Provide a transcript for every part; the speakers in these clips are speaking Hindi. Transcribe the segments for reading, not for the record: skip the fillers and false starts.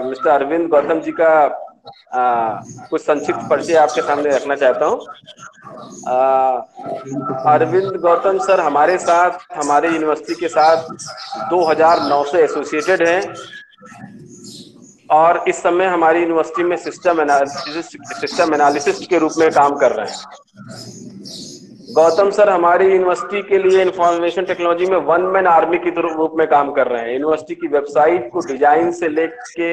मिस्टर अरविंद गौतम जी का कुछ संक्षिप्त परिचय आपके सामने रखना चाहता हूँ। अरविंद गौतम सर हमारे साथ, हमारे यूनिवर्सिटी के साथ 2009 से एसोसिएटेड हैं और इस समय हमारी यूनिवर्सिटी में सिस्टम एनालिसिस्ट के रूप में काम कर रहे हैं। गौतम सर हमारी यूनिवर्सिटी के लिए इंफॉर्मेशन टेक्नोलॉजी में वन मैन आर्मी की रूप में काम कर रहे हैं। यूनिवर्सिटी की वेबसाइट को डिजाइन से लेके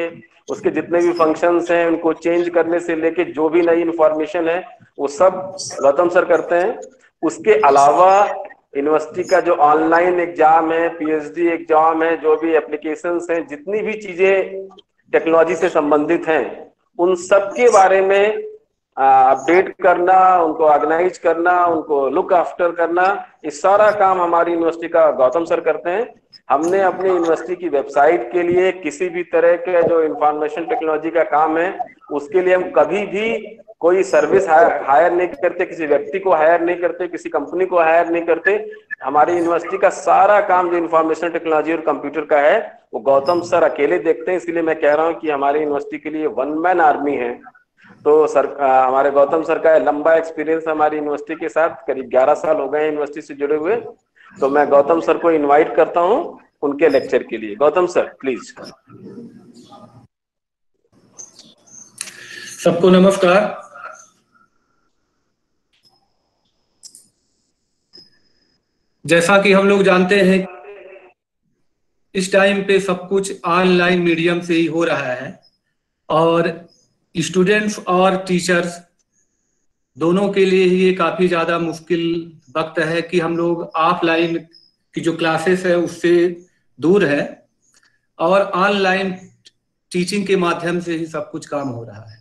उसके जितने भी फंक्शंस हैं उनको चेंज करने से लेके जो भी नई इंफॉर्मेशन है वो सब गौतम सर करते हैं। उसके अलावा यूनिवर्सिटी का जो ऑनलाइन एग्जाम है, पीएचडी एग्जाम है, जो भी एप्लीकेशंस हैं, जितनी भी चीजें टेक्नोलॉजी से संबंधित हैं, उन सब के बारे में अपडेट करना, उनको ऑर्गेनाइज करना, उनको लुक आफ्टर करना, इस सारा काम हमारी यूनिवर्सिटी का गौतम सर करते हैं। हमने अपनी यूनिवर्सिटी की वेबसाइट के लिए किसी भी तरह के जो इंफॉर्मेशन टेक्नोलॉजी का काम है उसके लिए हम कभी भी कोई सर्विस हायर नहीं करते, किसी व्यक्ति को हायर नहीं करते, किसी कंपनी को हायर नहीं करते। हमारी यूनिवर्सिटी का सारा काम जो इंफॉर्मेशन टेक्नोलॉजी और कंप्यूटर का है वो गौतम सर अकेले देखते हैं। इसलिए मैं कह रहा हूँ कि हमारी यूनिवर्सिटी के लिए वन मैन आर्मी है। तो सर हमारे गौतम सर का लंबा एक्सपीरियंस हमारी यूनिवर्सिटी के साथ, करीब 11 साल हो गए हैं यूनिवर्सिटी से जुड़े हुए। तो मैं गौतम सर को इनवाइट करता हूं उनके लेक्चर के लिए। Gautam sir please. सबको नमस्कार। जैसा कि हम लोग जानते हैं इस टाइम पे सब कुछ ऑनलाइन मीडियम से ही हो रहा है और स्टूडेंट्स और टीचर्स दोनों के लिए ही ये काफी ज्यादा मुश्किल वक्त है कि हम लोग ऑफलाइन की जो क्लासेस है उससे दूर है और ऑनलाइन टीचिंग के माध्यम से ही सब कुछ काम हो रहा है।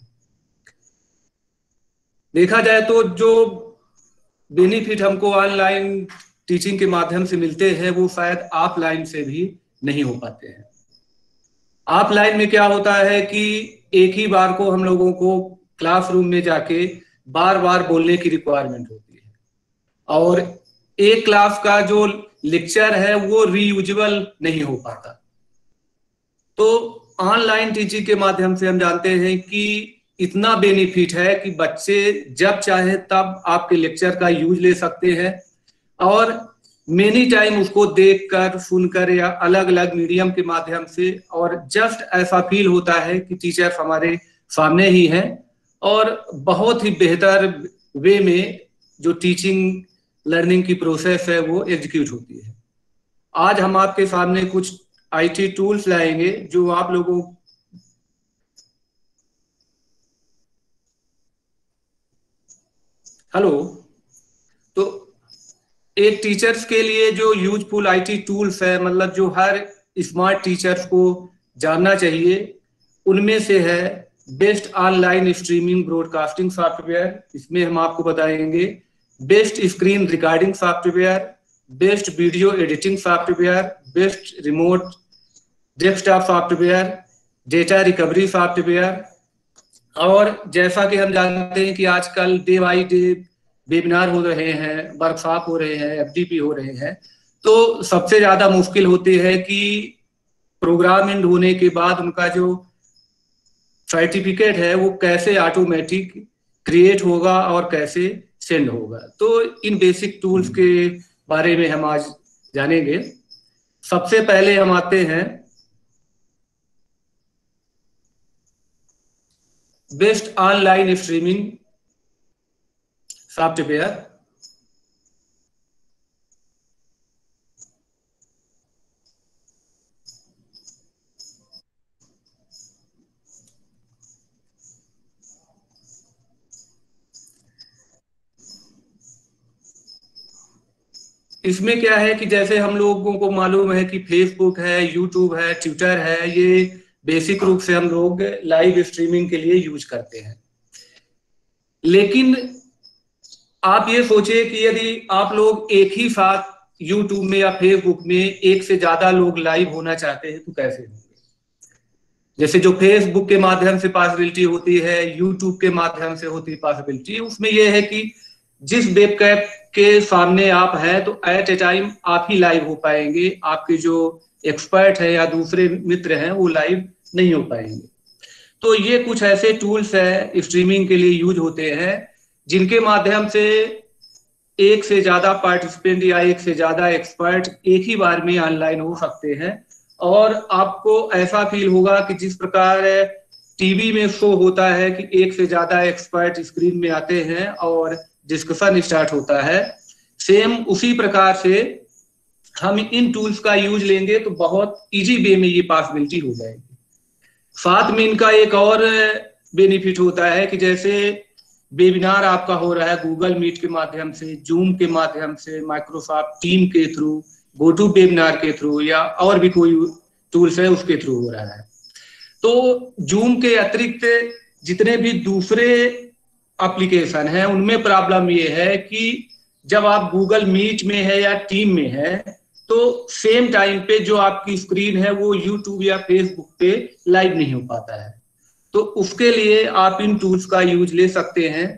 देखा जाए तो जो बेनिफिट हमको ऑनलाइन टीचिंग के माध्यम से मिलते हैं वो शायद ऑफलाइन से भी नहीं हो पाते हैं। ऑफलाइन में क्या होता है कि एक ही बार को हम लोगों को क्लासरूम में जाके बार बार बोलने की रिक्वायरमेंट होती है और एक क्लास का जो लेक्चर है वो रीयूजेबल नहीं हो पाता। तो ऑनलाइन टीचिंग के माध्यम से हम जानते हैं कि इतना बेनिफिट है कि बच्चे जब चाहे तब आपके लेक्चर का यूज ले सकते हैं और मेनी टाइम उसको देखकर, सुनकर या अलग अलग मीडियम के माध्यम से, और जस्ट ऐसा फील होता है कि टीचर हमारे सामने ही है और बहुत ही बेहतर वे में जो टीचिंग लर्निंग की प्रोसेस है वो एग्जीक्यूट होती है। आज हम आपके सामने कुछ आईटी टूल्स लाएंगे जो आप लोगों तो एक टीचर्स के लिए जो यूजफुल आईटी टूल्स है, मतलब जो हर स्मार्ट टीचर्स को जानना चाहिए, उनमें से है best online streaming broadcasting software. इसमें हम आपको बताएंगे best screen recording software, best video editing software, best remote desktop software, data recovery software. और जैसा कि हम जानते हैं कि आजकल डे बाई डे वेबिनार हो रहे हैं, वर्कशॉप हो रहे हैं, एफडीपी हो रहे हैं, तो सबसे ज्यादा मुश्किल होती है कि प्रोग्राम एंड होने के बाद उनका जो सर्टिफिकेट है वो कैसे ऑटोमेटिक क्रिएट होगा और कैसे सेंड होगा। तो इन बेसिक टूल्स के बारे में हम आज जानेंगे। सबसे पहले हम आते हैं बेस्ट ऑनलाइन स्ट्रीमिंग सॉफ्टवेयर। इसमें क्या है कि जैसे हम लोगों को मालूम है कि फेसबुक है, यूट्यूब है, ट्विटर है, ये बेसिक रूप से हम लोग लाइव स्ट्रीमिंग के लिए यूज करते हैं। लेकिन आप ये सोचिए कि यदि आप लोग एक ही साथ यूट्यूब में या फेसबुक में एक से ज्यादा लोग लाइव होना चाहते हैं तो कैसे होंगे? जैसे जो फेसबुक के माध्यम से पॉसिबिलिटी होती है, यूट्यूब के माध्यम से होती है पॉसिबिलिटी, उसमें यह है कि जिस वेबकैम के सामने आप हैं तो एट ए टाइम आप ही लाइव हो पाएंगे। आपकी जो एक्सपर्ट है या दूसरे मित्र हैं वो लाइव नहीं हो पाएंगे। तो ये कुछ ऐसे टूल्स है स्ट्रीमिंग के लिए यूज होते हैं जिनके माध्यम से एक से ज्यादा पार्टिसिपेंट या एक से ज्यादा एक्सपर्ट एक ही बार में ऑनलाइन हो सकते हैं। और आपको ऐसा फील होगा कि जिस प्रकार टीवी में शो होता है कि एक से ज्यादा एक्सपर्ट स्क्रीन में आते हैं और डिस्कशन स्टार्ट होता है, सेम उसी प्रकार से हम इन टूल्स का यूज लेंगे तो बहुत इजी वे में ये पॉसिबिलिटी हो जाएगी। साथ में इनका एक और बेनिफिट होता है कि जैसे वेबिनार आपका हो रहा है गूगल मीट के माध्यम से, जूम के माध्यम से, माइक्रोसॉफ्ट टीम के थ्रू, गोटू वेबिनार के थ्रू या और भी कोई टूल्स है उसके थ्रू हो रहा है। तो जूम के अतिरिक्त जितने भी दूसरे एप्लीकेशन हैं उनमें प्रॉब्लम ये है कि जब आप गूगल मीट में है या टीम में है तो सेम टाइम पे जो आपकी स्क्रीन है वो यूट्यूब या फेसबुक पे लाइव नहीं हो पाता है। तो उसके लिए आप इन टूल्स का यूज ले सकते हैं।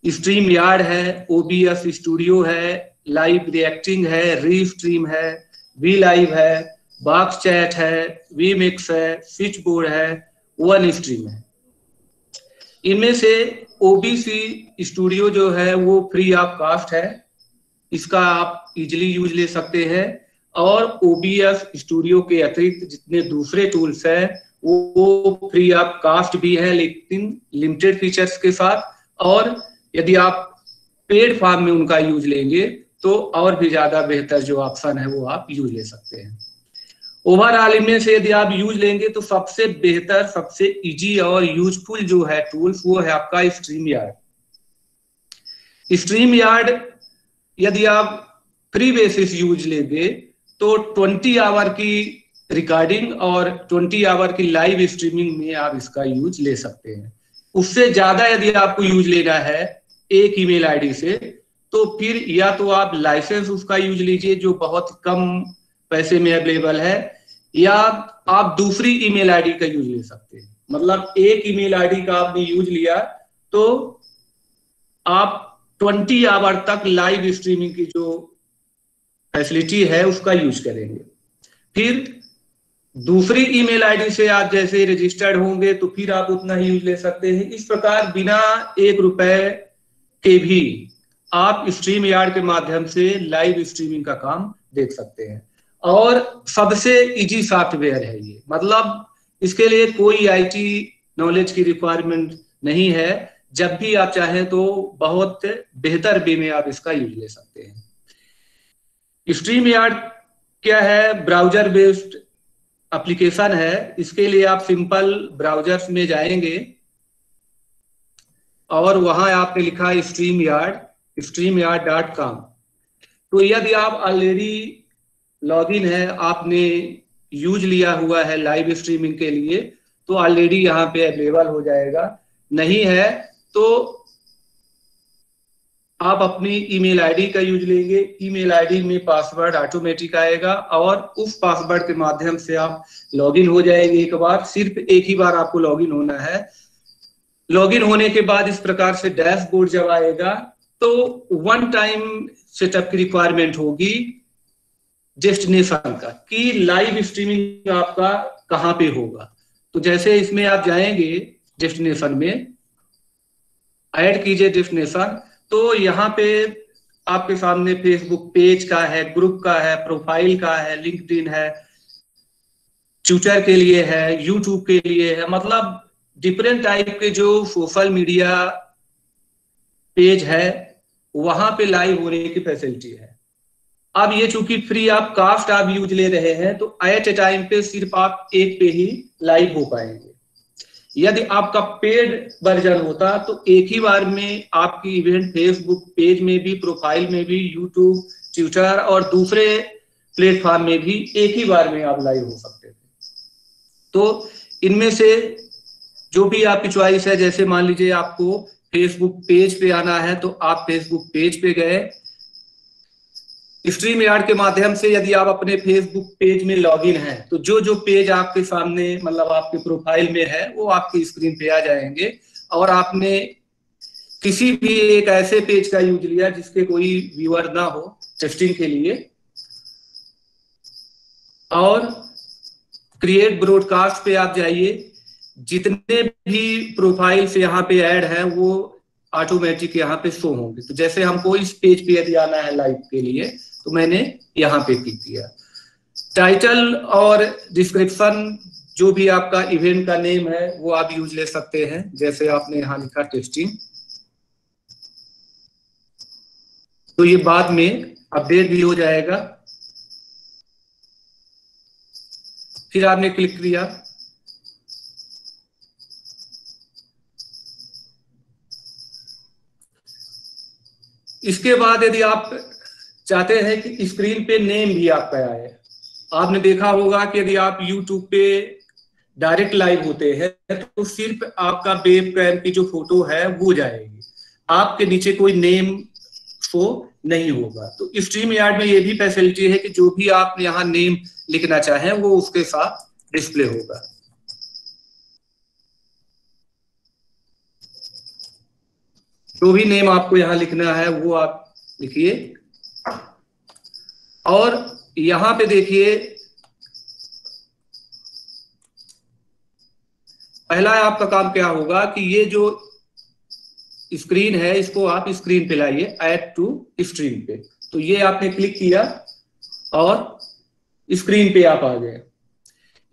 स्ट्रीम यार्ड है, OBS स्टूडियो है, लाइव रिएक्टिंग है, रीस्ट्रीम है, वी लाइव है, बॉक्स चैट है, वी मिक्स है, स्विच बोर्ड है, वन स्ट्रीम है। इनमें से OBS स्टूडियो जो है वो फ्री ऑफ कॉस्ट है, इसका आप इजिली यूज ले सकते हैं। और OBS स्टूडियो के अतिरिक्त जितने दूसरे टूल्स हैं वो फ्री ऑफ कॉस्ट भी है लेकिन लिमिटेड फीचर्स के साथ। और यदि आप पेड फॉर्म में उनका यूज लेंगे तो और भी ज्यादा बेहतर जो ऑप्शन है वो आप यूज ले सकते हैं। ओवरऑल इनमें से यदि आप यूज लेंगे तो सबसे बेहतर, सबसे इजी और यूजफुल जो है टूल्स वो है आपका स्ट्रीम यार्ड। स्ट्रीम यार्ड यदि आप फ्री बेसिस यूज लेंगे तो 20 आवर की रिकॉर्डिंग और 20 आवर की लाइव स्ट्रीमिंग में आप इसका यूज ले सकते हैं। उससे ज्यादा यदि आपको यूज लेना है एक ईमेल आईडी से तो फिर या तो आप लाइसेंस उसका यूज लीजिए जो बहुत कम पैसे में अवेलेबल है, या आप दूसरी ईमेल आईडी का यूज ले सकते हैं। मतलब एक ईमेल आईडी का आपने यूज लिया तो आप 20 आवर तक लाइव स्ट्रीमिंग की जो फैसिलिटी है उसका यूज करेंगे। फिर दूसरी ईमेल आईडी से आप जैसे रजिस्टर्ड होंगे तो फिर आप उतना ही यूज ले सकते हैं। इस प्रकार बिना ₹1 के भी आप स्ट्रीम यार्ड के माध्यम से लाइव स्ट्रीमिंग का काम देख सकते हैं। और सबसे इजी सॉफ्टवेयर है ये, मतलब इसके लिए कोई IT नॉलेज की रिक्वायरमेंट नहीं है। जब भी आप चाहें तो बहुत बेहतर वे में आप इसका यूज ले सकते हैं। स्ट्रीम यार्ड क्या है? ब्राउजर बेस्ड एप्लीकेशन है। इसके लिए आप सिंपल ब्राउजर्स में जाएंगे और वहां आपने लिखा स्ट्रीम यार्ड, streamyard.com। तो यदि आप ऑलरेडी लॉगिन है, आपने यूज लिया हुआ है लाइव स्ट्रीमिंग के लिए तो ऑलरेडी यहाँ पे अवेलेबल हो जाएगा। नहीं है तो आप अपनी ईमेल आईडी का यूज लेंगे। ईमेल आईडी में पासवर्ड ऑटोमेटिक आएगा और उस पासवर्ड के माध्यम से आप लॉगिन हो जाएंगे। एक बार, सिर्फ एक ही बार आपको लॉगिन होना है। लॉगिन होने के बाद इस प्रकार से डैशबोर्ड जब आएगा तो वन टाइम सेटअप की रिक्वायरमेंट होगी डेस्टिनेशन का कि लाइव स्ट्रीमिंग आपका कहाँ पे होगा। तो जैसे इसमें आप जाएंगे डेस्टिनेशन में, ऐड कीजिए डेस्टिनेशन, तो यहाँ पे आपके सामने फेसबुक पेज का है, ग्रुप का है, प्रोफाइल का है, लिंक्डइन है, ट्विटर के लिए है, यूट्यूब के लिए है। मतलब डिफरेंट टाइप के जो सोशल मीडिया पेज है वहां पे लाइव होने की फैसिलिटी है। अब ये चूंकि फ्री ऑफ कॉस्ट आप यूज ले रहे हैं तो एट ए टाइम पे सिर्फ आप एक पे ही लाइव हो पाएंगे। यदि आपका पेड वर्जन होता तो एक ही बार में आपकी इवेंट फेसबुक पेज में भी, प्रोफाइल में भी, यूट्यूब, ट्विटर और दूसरे प्लेटफॉर्म में भी एक ही बार में आप लाइव हो सकते थे। तो इनमें से जो भी आपकी चॉइस है, जैसे मान लीजिए आपको फेसबुक पेज पे आना है तो आप फेसबुक पेज पे गए। स्ट्रीम यार्ड के माध्यम से यदि आप अपने फेसबुक पेज में लॉगिन हैं तो जो जो पेज आपके सामने, मतलब आपके प्रोफाइल में है, वो आपकी स्क्रीन पे आ जाएंगे। और आपने किसी भी एक ऐसे पेज का यूज लिया जिसके कोई व्यूअर ना हो टेस्टिंग के लिए, और क्रिएट ब्रॉडकास्ट पे आप जाइए। जितने भी प्रोफाइल्स यहाँ पे ऐड है वो ऑटोमेटिक यहाँ पे शो होंगे। तो जैसे हमको इस पेज पे यदि आना है लाइव के लिए तो मैंने यहाँ पे क्लिक किया। टाइटल और डिस्क्रिप्शन जो भी आपका इवेंट का नेम है वो आप यूज ले सकते हैं। जैसे आपने यहाँ लिखा टेस्टिंग, तो ये बाद में अपडेट भी हो जाएगा। फिर आपने क्लिक किया, इसके बाद यदि आप चाहते हैं कि स्क्रीन पे नेम भी आपका आए, आपने देखा होगा कि यदि आप YouTube पे डायरेक्ट लाइव होते हैं तो सिर्फ आपका वेब कैम की जो फोटो है वो जाएगी, आपके नीचे कोई नेम शो नहीं होगा। तो स्ट्रीम यार्ड में ये भी फैसिलिटी है कि जो भी आप यहाँ नेम लिखना चाहें वो उसके साथ डिस्प्ले होगा। जो भी नेम आपको यहाँ लिखना है वो आप लिखिए। और यहाँ पे देखिए, पहला आपका काम क्या होगा कि ये जो स्क्रीन है इसको आप स्क्रीन पे लाइए, ऐड टू स्ट्रीम पे। तो ये आपने क्लिक किया और स्क्रीन पे आप आ गए।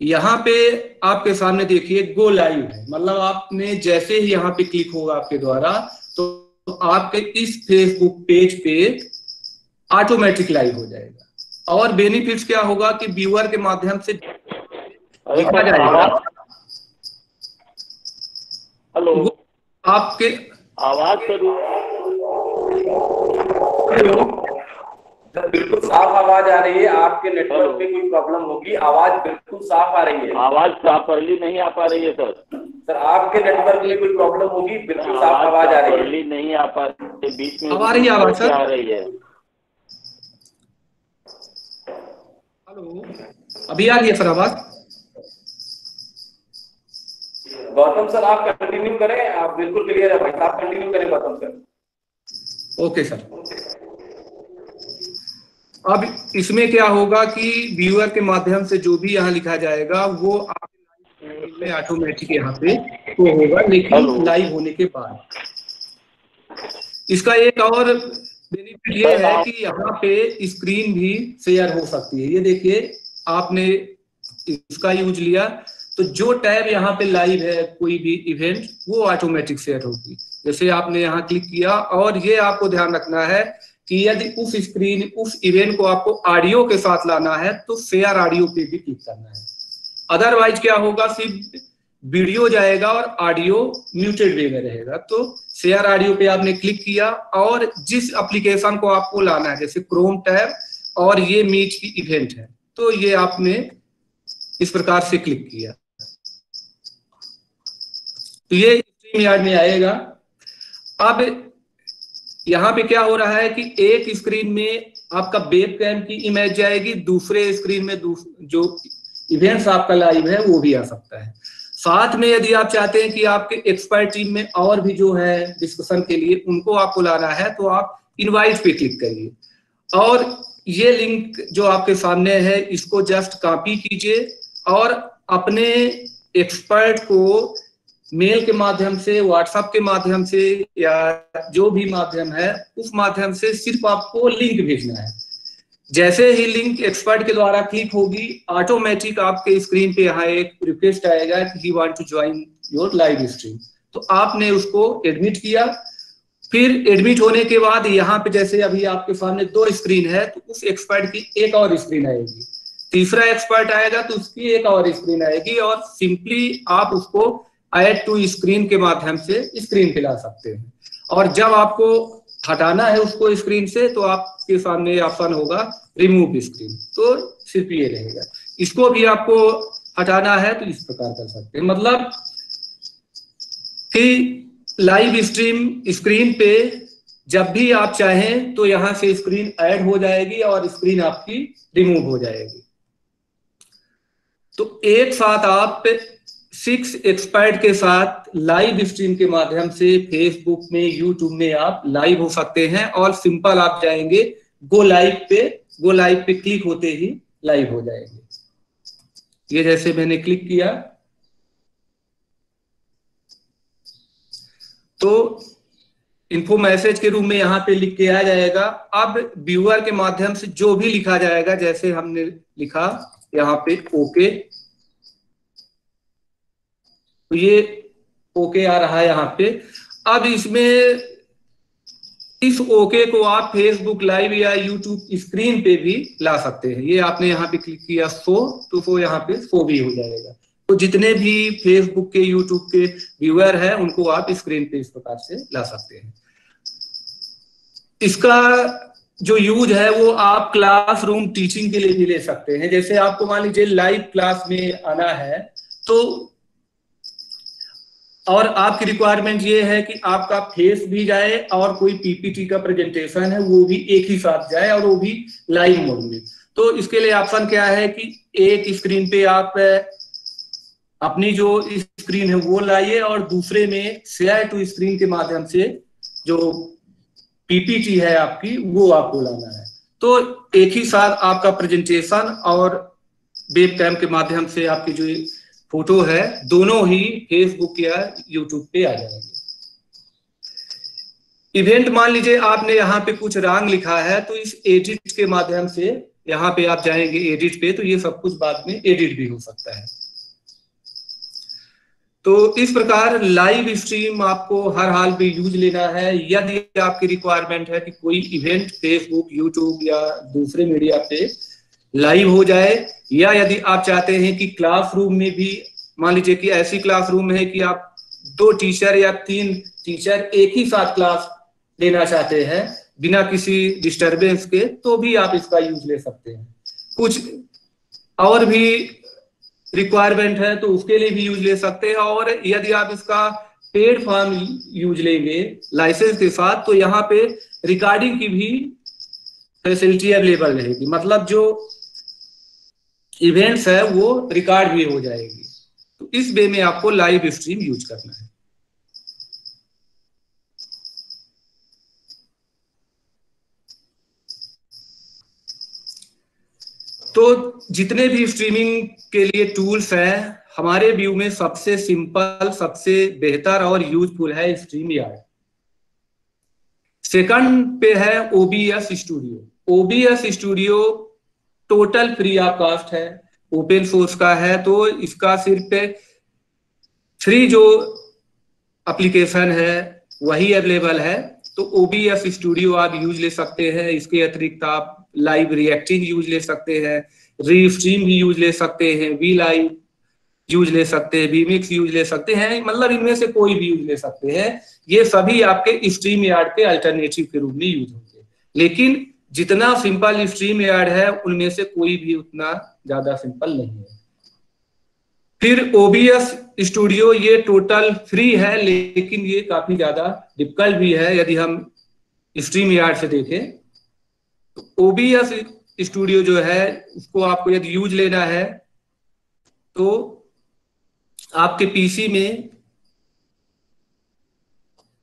यहाँ पे आपके सामने देखिए गो लाइव है, मतलब आपने जैसे ही यहाँ पे क्लिक होगा आपके द्वारा तो आपके इस फेसबुक पेज पे ऑटोमेटिक लाइव हो जाएगा। और बेनिफिट्स क्या होगा कि व्यूअर के माध्यम से दिखा जाएगा। हेलो, आपके आवाज बिल्कुल साफ आवाज आ रही है। आपके नेटवर्क में कोई प्रॉब्लम होगी, आवाज बिल्कुल साफ आ रही है। आवाज प्रॉपरली नहीं आ पा रही है सर। सर आपके नेटवर्क में कोई प्रॉब्लम होगी, बिल्कुल साफ आवाज आ रही है। नहीं आ पा रही है, बीच में आ रही है आवाज सर, आ रही है। हेलो, अभी आ रही है सर आवाज? गौतम सर आप कंटिन्यू करें, आप बिल्कुल क्लियर है भाई, आप कंटिन्यू करें गौतम सर। Okay sir. अब इसमें क्या होगा कि व्यूअर के माध्यम से जो भी यहाँ लिखा जाएगा वो आपके ऑटोमेटिक यहाँ पे तो होगा, लेकिन लाइव होने के बाद। इसका एक और बेनिफिट ये है कि यहाँ पे स्क्रीन भी शेयर हो सकती है। ये देखिए, आपने इसका यूज लिया तो जो टैब यहाँ पे लाइव है कोई भी इवेंट वो ऑटोमेटिक शेयर होगी। जैसे आपने यहाँ क्लिक किया, और ये आपको ध्यान रखना है कि यदि उस स्क्रीन उस इवेंट को आपको ऑडियो के साथ लाना है तो शेयर ऑडियो पे भी क्लिक करना है। अदरवाइज क्या होगा, सिर्फ वीडियो जाएगा और ऑडियो म्यूटेड वे में रहेगा। तो शेयर ऑडियो पे आपने क्लिक किया और जिस एप्लीकेशन को आपको लाना है, जैसे क्रोम टैब और ये मीट की इवेंट है, तो ये आपने इस प्रकार से क्लिक किया तो ये स्ट्रीम यार्ड में आएगा। अब यहाँ पे क्या हो रहा है कि एक स्क्रीन में आपका वेब कैम की इमेज जाएगी, दूसरे स्क्रीन में जो इवेंट्स आपका लाइव है वो भी आ सकता है। साथ में यदि आप चाहते हैं कि आपके एक्सपर्ट टीम में और भी जो है डिस्कशन के लिए उनको आपको लाना है तो आप इनवाइट पे क्लिक करिए और ये लिंक जो आपके सामने है इसको जस्ट कॉपी कीजिए और अपने एक्सपर्ट को मेल के माध्यम से, व्हाट्सएप के माध्यम से या जो भी माध्यम है उस माध्यम से सिर्फ आपको लिंक भेजना है। जैसे ही लिंक एक्सपर्ट के द्वारा क्लिक होगी ऑटोमेटिक आपके स्क्रीन पे यहाँ एक रिक्वेस्ट आएगा कि he want to join your live stream. तो आपने उसको एडमिट किया। फिर एडमिट होने के बाद यहाँ पे जैसे अभी आपके सामने 2 स्क्रीन है तो उस एक्सपर्ट की एक और स्क्रीन आएगी, तीसरा एक्सपर्ट आएगा तो उसकी एक और स्क्रीन आएगी और सिंपली आप उसको ऐड टू स्क्रीन के माध्यम से स्क्रीन पे ला सकते हैं। और जब आपको हटाना है उसको स्क्रीन से तो आपके सामने ऑप्शन होगा रिमूव स्क्रीन, तो सिर्फ ये रहेगा। इसको भी आपको हटाना है तो इस प्रकार कर सकते हैं, मतलब कि लाइव स्ट्रीम स्क्रीन पे जब भी आप चाहें तो यहां से स्क्रीन ऐड हो जाएगी और स्क्रीन आपकी रिमूव हो जाएगी। तो एक साथ आप 6 एक्सपर्ट के साथ लाइव स्ट्रीम के माध्यम से फेसबुक में, यूट्यूब में आप लाइव हो सकते हैं और सिंपल आप जाएंगे गो लाइव पे क्लिक होते ही लाइव हो जाएंगे। ये जैसे मैंने क्लिक किया तो इन्फो मैसेज के रूप में यहाँ पे लिख के आ जाएगा। अब व्यूअर के माध्यम से जो भी लिखा जाएगा, जैसे हमने लिखा यहाँ पे ओके, तो ये ओके आ रहा है यहाँ पे। अब इसमें इस ओके को आप फेसबुक लाइव या यूट्यूब स्क्रीन पे भी ला सकते हैं। ये आपने यहाँ पे क्लिक किया शो, तो शो यहाँ पे शो भी हो जाएगा। तो जितने भी फेसबुक के यूट्यूब के व्यूअर हैं उनको आप स्क्रीन पे इस प्रकार से ला सकते हैं। इसका जो यूज है वो आप क्लासरूम टीचिंग के लिए भी ले सकते हैं। जैसे आपको मान लीजिए लाइव क्लास में आना है, तो और आपकी रिक्वायरमेंट ये है कि आपका फेस भी जाए और कोई पीपीटी का प्रेजेंटेशन है वो भी एक ही साथ जाए और वो भी लाइव मोड में। तो इसके लिए ऑप्शन क्या है कि एक स्क्रीन पे आप अपनी जो स्क्रीन है वो लाइए और दूसरे में शेयर टू स्क्रीन के माध्यम से जो पीपीटी है आपकी वो आपको लाना है। तो एक ही साथ आपका प्रेजेंटेशन और वेब कैम के माध्यम से आपकी जो फोटो है दोनों ही फेसबुक या यूट्यूब पे आ जाएंगे। इवेंट मान लीजिए आपने यहाँ पे कुछ रॉन्ग लिखा है, तो इस एडिट के माध्यम से यहाँ पे आप जाएंगे एडिट पे, तो ये सब कुछ बाद में एडिट भी हो सकता है। तो इस प्रकार लाइव स्ट्रीम आपको हर हाल में यूज लेना है। यदि आपकी रिक्वायरमेंट है कि कोई इवेंट फेसबुक, यूट्यूब या दूसरे मीडिया पे लाइव हो जाए, या यदि आप चाहते हैं कि क्लासरूम में भी, मान लीजिए कि ऐसी क्लासरूम है कि आप 2 टीचर या 3 टीचर एक ही साथ क्लास लेना चाहते हैं बिना किसी डिस्टरबेंस के, तो भी आप इसका यूज ले सकते हैं। कुछ और भी रिक्वायरमेंट है तो उसके लिए भी यूज ले सकते हैं। और यदि आप इसका पेड फॉर्म यूज लेंगे लाइसेंस के साथ, तो यहाँ पे रिकॉर्डिंग की भी फैसिलिटी अवेलेबल रहेगी। मतलब जो इवेंट्स है वो रिकॉर्ड भी हो जाएगी। तो इस वे में आपको लाइव स्ट्रीम यूज करना है। तो जितने भी स्ट्रीमिंग के लिए टूल्स हैं, हमारे व्यू में सबसे सिंपल, सबसे बेहतर और यूजफुल है StreamYard। सेकंड पे है OBS studio. OBS studio total free of cost है, ओपन सोर्स का है। तो इसका सिर्फ फ्री जो एप्लीकेशन है वही अवेलेबल है। तो OBS स्टूडियो आप यूज ले सकते हैं। इसके अतिरिक्त आप लाइव रिएक्टिंग यूज ले सकते हैं, रीस्ट्रीम भी यूज ले सकते हैं, वी लाइव यूज ले सकते हैं, वीमिक्स यूज ले सकते हैं। मतलब इनमें से कोई भी यूज ले सकते हैं। ये सभी आपके StreamYard के अल्टरनेटिव के रूप में यूज होंगे। लेकिन जितना सिंपल StreamYard है उनमें से कोई भी उतना ज्यादा सिंपल नहीं है। फिर OBS स्टूडियो ये टोटल फ्री है, लेकिन ये काफी ज्यादा डिफिकल्ट भी है। यदि हम StreamYard से देखें तो OBS स्टूडियो जो है उसको आपको यदि यूज लेना है तो आपके पीसी में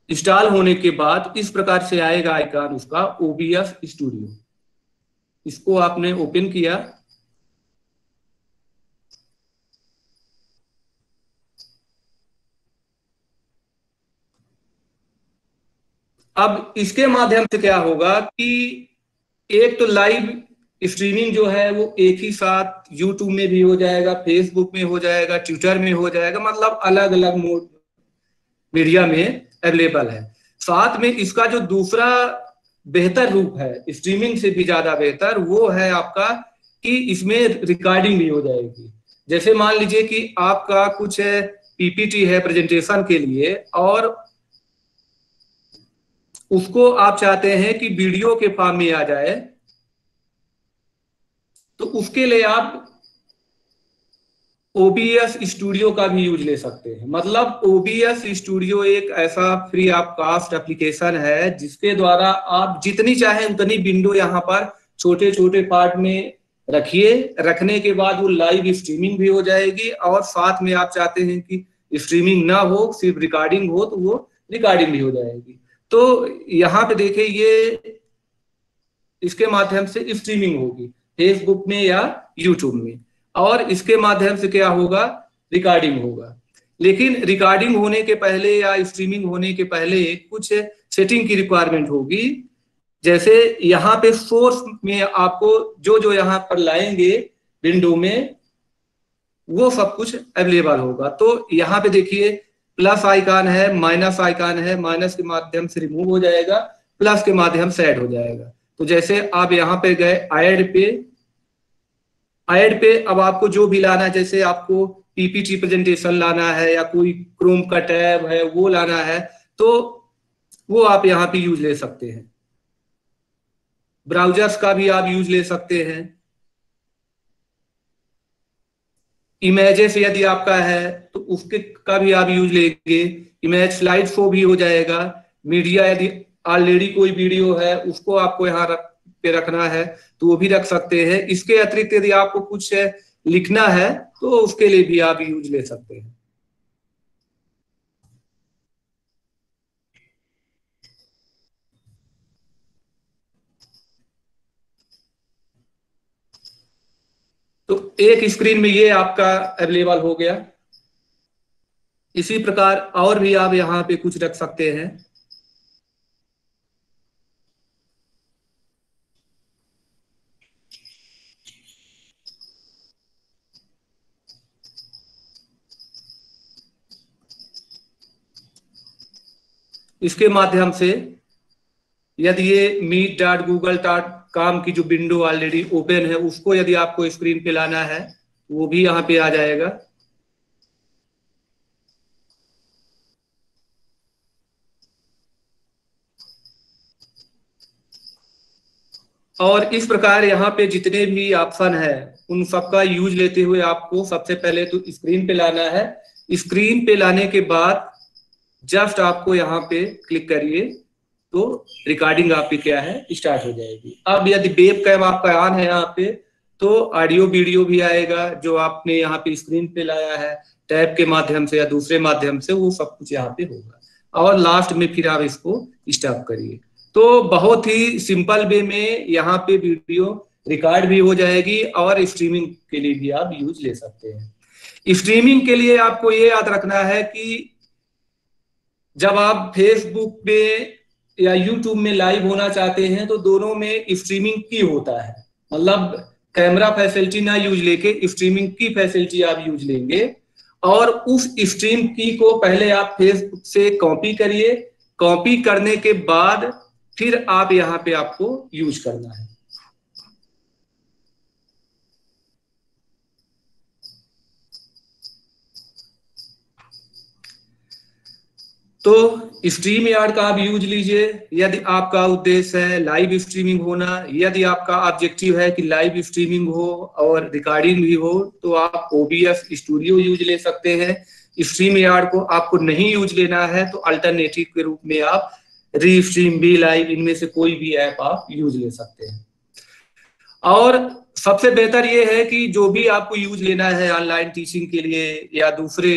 इंस्टॉल होने के बाद इस प्रकार से आएगा आइकन उसका OBS स्टूडियो। इसको आपने ओपन किया, अब इसके माध्यम से क्या होगा कि एक तो लाइव स्ट्रीमिंग जो है वो एक ही साथ यूट्यूब में भी हो जाएगा, फेसबुक में हो जाएगा, ट्विटर में हो जाएगा। मतलब अलग अलग मोड मीडिया में अवेलेबल है। साथ में इसका जो दूसरा बेहतर रूप है, स्ट्रीमिंग से भी ज्यादा बेहतर, वो है आपका कि इसमें रिकॉर्डिंग भी हो जाएगी। जैसे मान लीजिए कि आपका कुछ पीपीटी है प्रेजेंटेशन के लिए और उसको आप चाहते हैं कि वीडियो के फॉर्म में आ जाए, तो उसके लिए आप OBS स्टूडियो का भी यूज ले सकते हैं। मतलब OBS स्टूडियो एक ऐसा फ्री ऑफ कॉस्ट एप्लीकेशन है जिसके द्वारा आप जितनी चाहे उतनी विंडो यहाँ पर छोटे छोटे पार्ट में रखिए। रखने के बाद वो लाइव स्ट्रीमिंग भी हो जाएगी और साथ में आप चाहते हैं कि स्ट्रीमिंग ना हो, सिर्फ रिकॉर्डिंग हो, तो वो रिकॉर्डिंग भी हो जाएगी। तो यहाँ पे देखिए ये इसके माध्यम से स्ट्रीमिंग होगी फेसबुक में या यूट्यूब में। और इसके माध्यम से क्या होगा, रिकॉर्डिंग होगा। लेकिन रिकॉर्डिंग होने के पहले या स्ट्रीमिंग होने के पहले कुछ सेटिंग की रिक्वायरमेंट होगी। जैसे यहाँ पे सोर्स में आपको जो जो यहाँ पर लाएंगे विंडो में वो सब कुछ अवेलेबल होगा। तो यहाँ पे देखिए प्लस आइकन है, माइनस आइकन है, माइनस के माध्यम से रिमूव हो जाएगा, प्लस के माध्यम से ऐड हो जाएगा। तो जैसे आप यहाँ पे गए ऐड पे अब आपको जो भी लाना है, जैसे आपको पीपीटी प्रेजेंटेशन लाना है या कोई क्रोम का टैब है वो लाना है, तो वो आप यहाँ पे यूज ले सकते हैं। ब्राउजर्स का भी आप यूज ले सकते हैं। इमेजेस यदि आपका है तो उसके का भी आप यूज लेंगे। इमेज स्लाइड शो भी हो जाएगा। मीडिया यदि ऑलरेडी कोई वीडियो है उसको आपको यहाँ पे रखना है तो वो भी रख सकते हैं। इसके अतिरिक्त यदि आपको कुछ लिखना है तो उसके लिए भी आप यूज ले सकते हैं। तो एक स्क्रीन में ये आपका अवेलेबल हो गया। इसी प्रकार और भी आप यहाँ पे कुछ रख सकते हैं। इसके माध्यम से यदि ये meet.google.com की जो विंडो ऑलरेडी ओपन है उसको यदि आपको स्क्रीन पे लाना है वो भी यहाँ पे आ जाएगा। और इस प्रकार यहाँ पे जितने भी ऑप्शन है उन सबका यूज लेते हुए आपको सबसे पहले तो स्क्रीन पे लाना है। स्क्रीन पे लाने के बाद जस्ट आपको यहाँ पे क्लिक करिए तो रिकॉर्डिंग आपकी क्या है स्टार्ट हो जाएगी। अब यदि वेब कैम आपका ऑन है यहाँ पे तो ऑडियो वीडियो भी आएगा जो आपने यहाँ पे स्क्रीन पे लाया है टैब के माध्यम से या दूसरे माध्यम से, वो सब कुछ यहाँ पे होगा। और लास्ट में फिर आप इसको स्टॉप करिए। तो बहुत ही सिंपल वे में यहाँ पे वीडियो रिकॉर्ड भी हो जाएगी और स्ट्रीमिंग के लिए भी आप यूज ले सकते हैं। स्ट्रीमिंग के लिए आपको ये याद रखना है कि जब आप फेसबुक पे या यूट्यूब में लाइव होना चाहते हैं तो दोनों में स्ट्रीमिंग की होता है। मतलब कैमरा फैसिलिटी ना यूज लेके स्ट्रीमिंग की फैसिलिटी आप यूज लेंगे और उस स्ट्रीम की को पहले आप फेसबुक से कॉपी करिए। कॉपी करने के बाद फिर आप यहाँ पे आपको यूज करना है। तो स्ट्रीम यार्ड का आप यूज लीजिए यदि आपका उद्देश्य है लाइव स्ट्रीमिंग होना। यदि आपका ऑब्जेक्टिव है कि लाइव स्ट्रीमिंग हो और रिकॉर्डिंग भी हो तो आप OBS स्टूडियो यूज ले सकते हैं। स्ट्रीम यार्ड को आपको नहीं यूज लेना है तो अल्टरनेटिव के रूप में आप रीस्ट्रीम, बी लाइव, इनमें से कोई भी ऐप आप यूज ले सकते हैं। और सबसे बेहतर ये है कि जो भी आपको यूज लेना है ऑनलाइन टीचिंग के लिए या दूसरे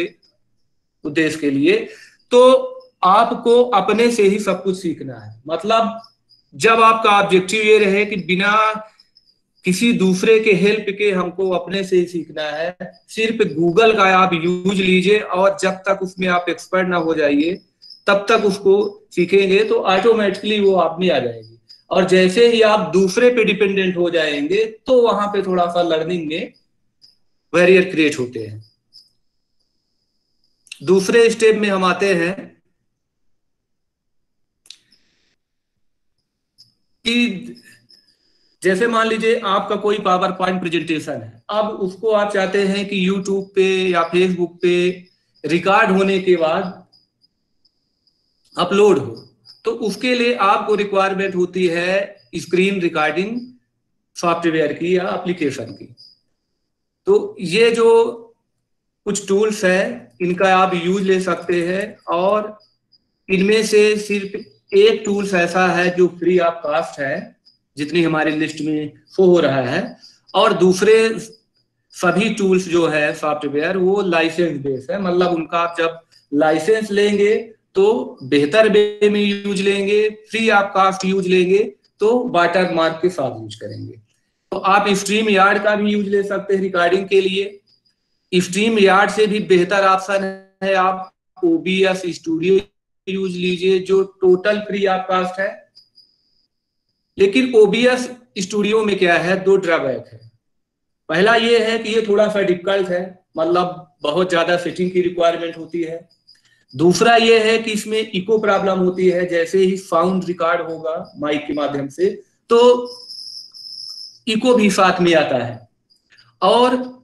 उद्देश्य के लिए, तो आपको अपने से ही सब कुछ सीखना है। मतलब जब आपका ऑब्जेक्टिव ये रहे कि बिना किसी दूसरे के हेल्प के हमको अपने से ही सीखना है, सिर्फ गूगल का आप यूज लीजिए और जब तक उसमें आप एक्सपर्ट ना हो जाइए तब तक उसको सीखेंगे तो ऑटोमेटिकली वो आप में आ जाएगी। और जैसे ही आप दूसरे पे डिपेंडेंट हो जाएंगे तो वहां पे थोड़ा सा लर्निंग में बैरियर क्रिएट होते हैं। दूसरे स्टेप में हम आते हैं कि जैसे मान लीजिए आपका कोई पावर पॉइंट प्रेजेंटेशन है, अब उसको आप चाहते हैं कि यूट्यूब पे या फेसबुक पे रिकॉर्ड होने के बाद अपलोड हो, तो उसके लिए आपको रिक्वायरमेंट होती है स्क्रीन रिकॉर्डिंग सॉफ्टवेयर की या एप्लीकेशन की। तो ये जो कुछ टूल्स है इनका आप यूज ले सकते हैं और इनमें से सिर्फ एक टूल्स ऐसा है जो फ्री ऑफ कॉस्ट है जितनी हमारी लिस्ट में शो हो रहा है, और दूसरे सभी टूल्स जो है सॉफ्टवेयर वो लाइसेंस बेस है। मतलब उनका आप जब लाइसेंस लेंगे तो बेहतर वे में यूज लेंगे, फ्री ऑफ कॉस्ट यूज लेंगे तो वाटर मार्क के साथ यूज करेंगे। तो आप स्ट्रीम यार्ड का भी यूज ले सकते हैं रिकॉर्डिंग के लिए। स्ट्रीम यार्ड से भी बेहतर ऑप्शन है आप OBS स्टूडियो यूज लीजिए, जो टोटल फ्री ऑफ कॉस्ट है। लेकिन OBS स्टूडियो में क्या है, 2 ड्रॉबैक है। पहला ये है कि ये थोड़ा सा डिफिकल्ट है, मतलब बहुत ज्यादा सेटिंग की रिक्वायरमेंट होती है। दूसरा ये है कि इसमें इको प्रॉब्लम होती है, जैसे ही साउंड रिकॉर्ड होगा माइक के माध्यम से तो इको भी साथ में आता है। और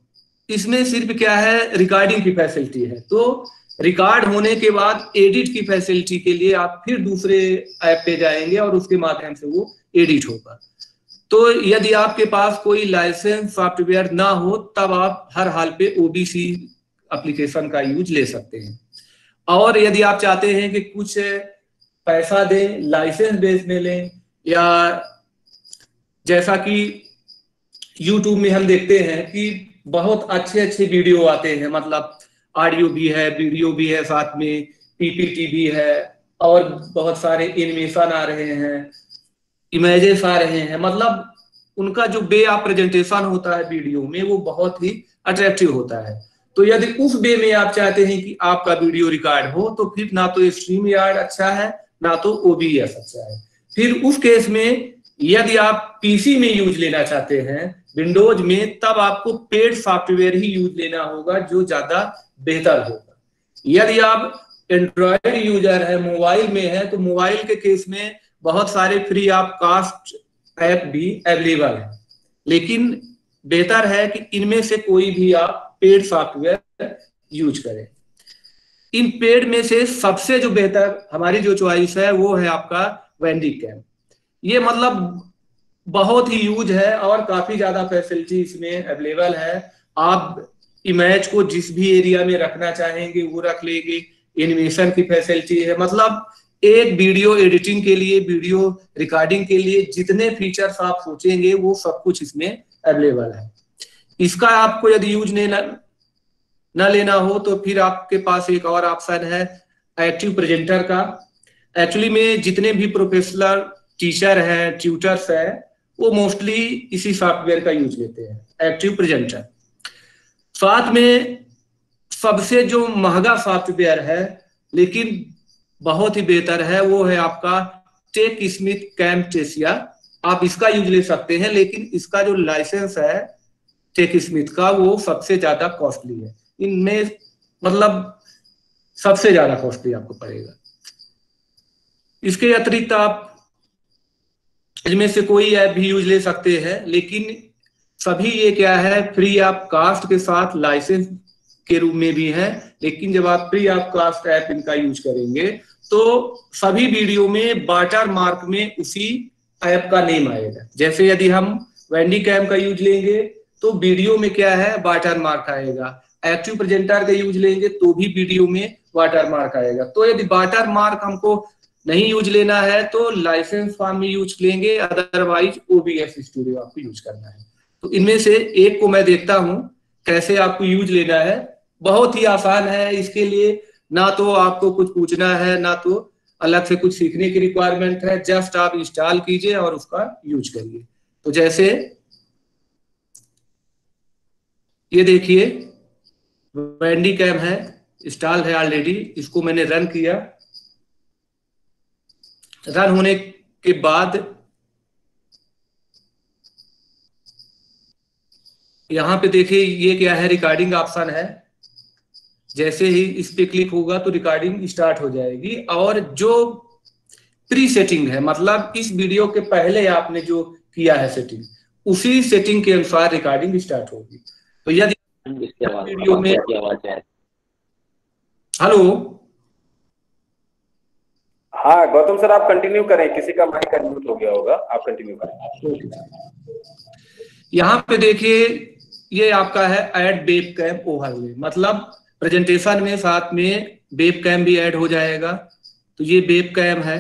इसमें सिर्फ क्या है, रिकॉर्डिंग की फैसिलिटी है, तो रिकॉर्ड होने के बाद एडिट की फैसिलिटी के लिए आप फिर दूसरे ऐप पे जाएंगे और उसके माध्यम से वो एडिट होगा। तो यदि आपके पास कोई लाइसेंस सॉफ्टवेयर ना हो तब आप हर हाल पे OBS एप्लीकेशन का यूज ले सकते हैं। और यदि आप चाहते हैं कि कुछ पैसा दें, लाइसेंस बेस में लें, या जैसा कि YouTube में हम देखते हैं कि बहुत अच्छे अच्छे वीडियो आते हैं, मतलब ऑडियो भी है, वीडियो भी है, साथ में PPT भी है, और बहुत सारे एनिमेशन आ रहे हैं, इमेजेस आ रहे हैं, मतलब उनका जो वे ऑफ प्रेजेंटेशन होता है वीडियो में वो बहुत ही अट्रैक्टिव होता है। तो यदि उस वे में आप चाहते हैं कि आपका वीडियो रिकॉर्ड हो तो फिर ना तो स्ट्रीम यार्ड अच्छा है ना तो OBS अच्छा है। फिर उस केस में यदि आप PC में यूज लेना चाहते हैं विंडोज में, तब आपको पेड सॉफ्टवेयर ही यूज लेना होगा जो ज्यादा बेहतर होगा। यदि आप एंड्रॉयड यूजर है, मोबाइल में है, तो मोबाइल के केस में बहुत सारे फ्री ऑफ कॉस्ट ऐप भी अवेलेबल है, लेकिन बेहतर है कि इनमें से कोई भी आप पेड सॉफ्टवेयर यूज करें। इन पेड में से सबसे जो बेहतर हमारी जो चॉइस है वो है आपका वैंडीकैम। ये मतलब बहुत ही यूज है और काफी ज्यादा फैसिलिटी इसमें अवेलेबल है। आप इमेज को जिस भी एरिया में रखना चाहेंगे वो रख लेंगे, एनिमेशन की फैसिलिटी है, मतलब एक वीडियो एडिटिंग के लिए, वीडियो रिकॉर्डिंग के लिए जितने फीचर्स आप सोचेंगे वो सब कुछ इसमें अवेलेबल है। इसका आपको यदि यूज न लेना हो तो फिर आपके पास एक और ऑप्शन है एक्टिव प्रेजेंटर का। एक्चुअली में जितने भी प्रोफेशनल टीचर हैं, ट्यूटर्स हैं, वो मोस्टली इसी सॉफ्टवेयर का यूज लेते हैं, एक्टिव प्रेजेंटर। साथ में सबसे जो महंगा सॉफ्टवेयर है लेकिन बहुत ही बेहतर है वो है आपका टेकस्मिथ कैमटेसिया। आप इसका यूज ले सकते हैं, लेकिन इसका जो लाइसेंस है टेकस्मिथ का वो सबसे ज्यादा कॉस्टली है, इनमें मतलब सबसे ज्यादा कॉस्टली आपको पड़ेगा। इसके अतिरिक्त आप इनमें से कोई ऐप भी यूज ले सकते हैं, लेकिन सभी ये क्या है, फ्री ऑफ कॉस्ट के साथ लाइसेंस के रूप में भी है। लेकिन जब आप फ्री ऑफ कॉस्ट ऐप इनका यूज करेंगे तो सभी वीडियो में वाटर मार्क में उसी ऐप का नेम आएगा। जैसे यदि हम वैंडीकैम का यूज लेंगे तो वीडियो में क्या है, वाटर मार्क आएगा। एक्टिव प्रेजेंटर का यूज लेंगे तो भी वीडियो में वाटर मार्क आएगा। तो यदि वाटर मार्क हमको नहीं यूज लेना है तो लाइसेंस फॉर्म में यूज लेंगे, अदरवाइज OBS स्टूडियो आपको यूज करना है। तो इनमें से एक को मैं देखता हूं कैसे आपको यूज लेना है। बहुत ही आसान है, इसके लिए ना तो आपको कुछ पूछना है ना तो अलग से कुछ सीखने की रिक्वायरमेंट है, जस्ट आप इंस्टॉल कीजिए और उसका यूज करिए। तो जैसे ये देखिए वैंडीकैम है, इंस्टॉल है ऑलरेडी, इसको मैंने रन किया। रन होने के बाद यहां पे देखिए ये क्या है, रिकॉर्डिंग ऑप्शन है। जैसे ही इस पे क्लिक होगा तो रिकॉर्डिंग स्टार्ट हो जाएगी, और जो प्री सेटिंग है, मतलब इस वीडियो के पहले आपने जो किया है सेटिंग, उसी सेटिंग के अनुसार रिकॉर्डिंग स्टार्ट होगी। तो यदि वीडियो में आवाज है। हेलो, हाँ गौतम सर आप कंटिन्यू करें, किसी का माइक अनम्यूट हो गया होगा, आप कंटिन्यू करें। यहाँ पे देखिए ये आपका है ऐड वेब कैम ओवरले, मतलब प्रेजेंटेशन में साथ में वेब कैम भी ऐड हो जाएगा। तो ये वेब कैम है।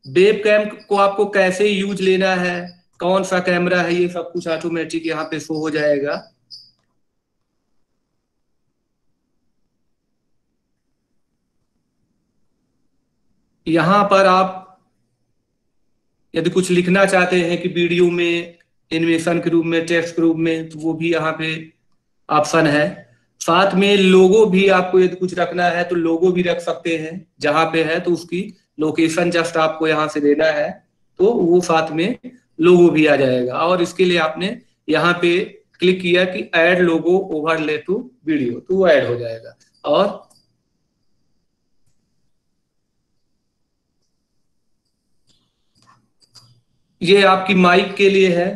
वेब कैम को आपको कैसे यूज लेना है, कौन सा कैमरा है, ये सब कुछ ऑटोमेटिक यहाँ पे शो हो जाएगा। यहाँ पर आप यदि कुछ लिखना चाहते हैं कि वीडियो में एनिमेशन के रूप में, टेक्स्ट के रूप में, तो वो भी यहाँ पे ऑप्शन है। साथ में लोगो भी, आपको यदि कुछ रखना है तो लोगो भी रख सकते हैं। जहां पे है तो उसकी लोकेशन जस्ट आपको यहाँ से देना है तो वो साथ में लोगो भी आ जाएगा। और इसके लिए आपने यहाँ पे क्लिक किया कि add logo overlay to video, तो वो ऐड हो जाएगा। और ये आपकी माइक के लिए है,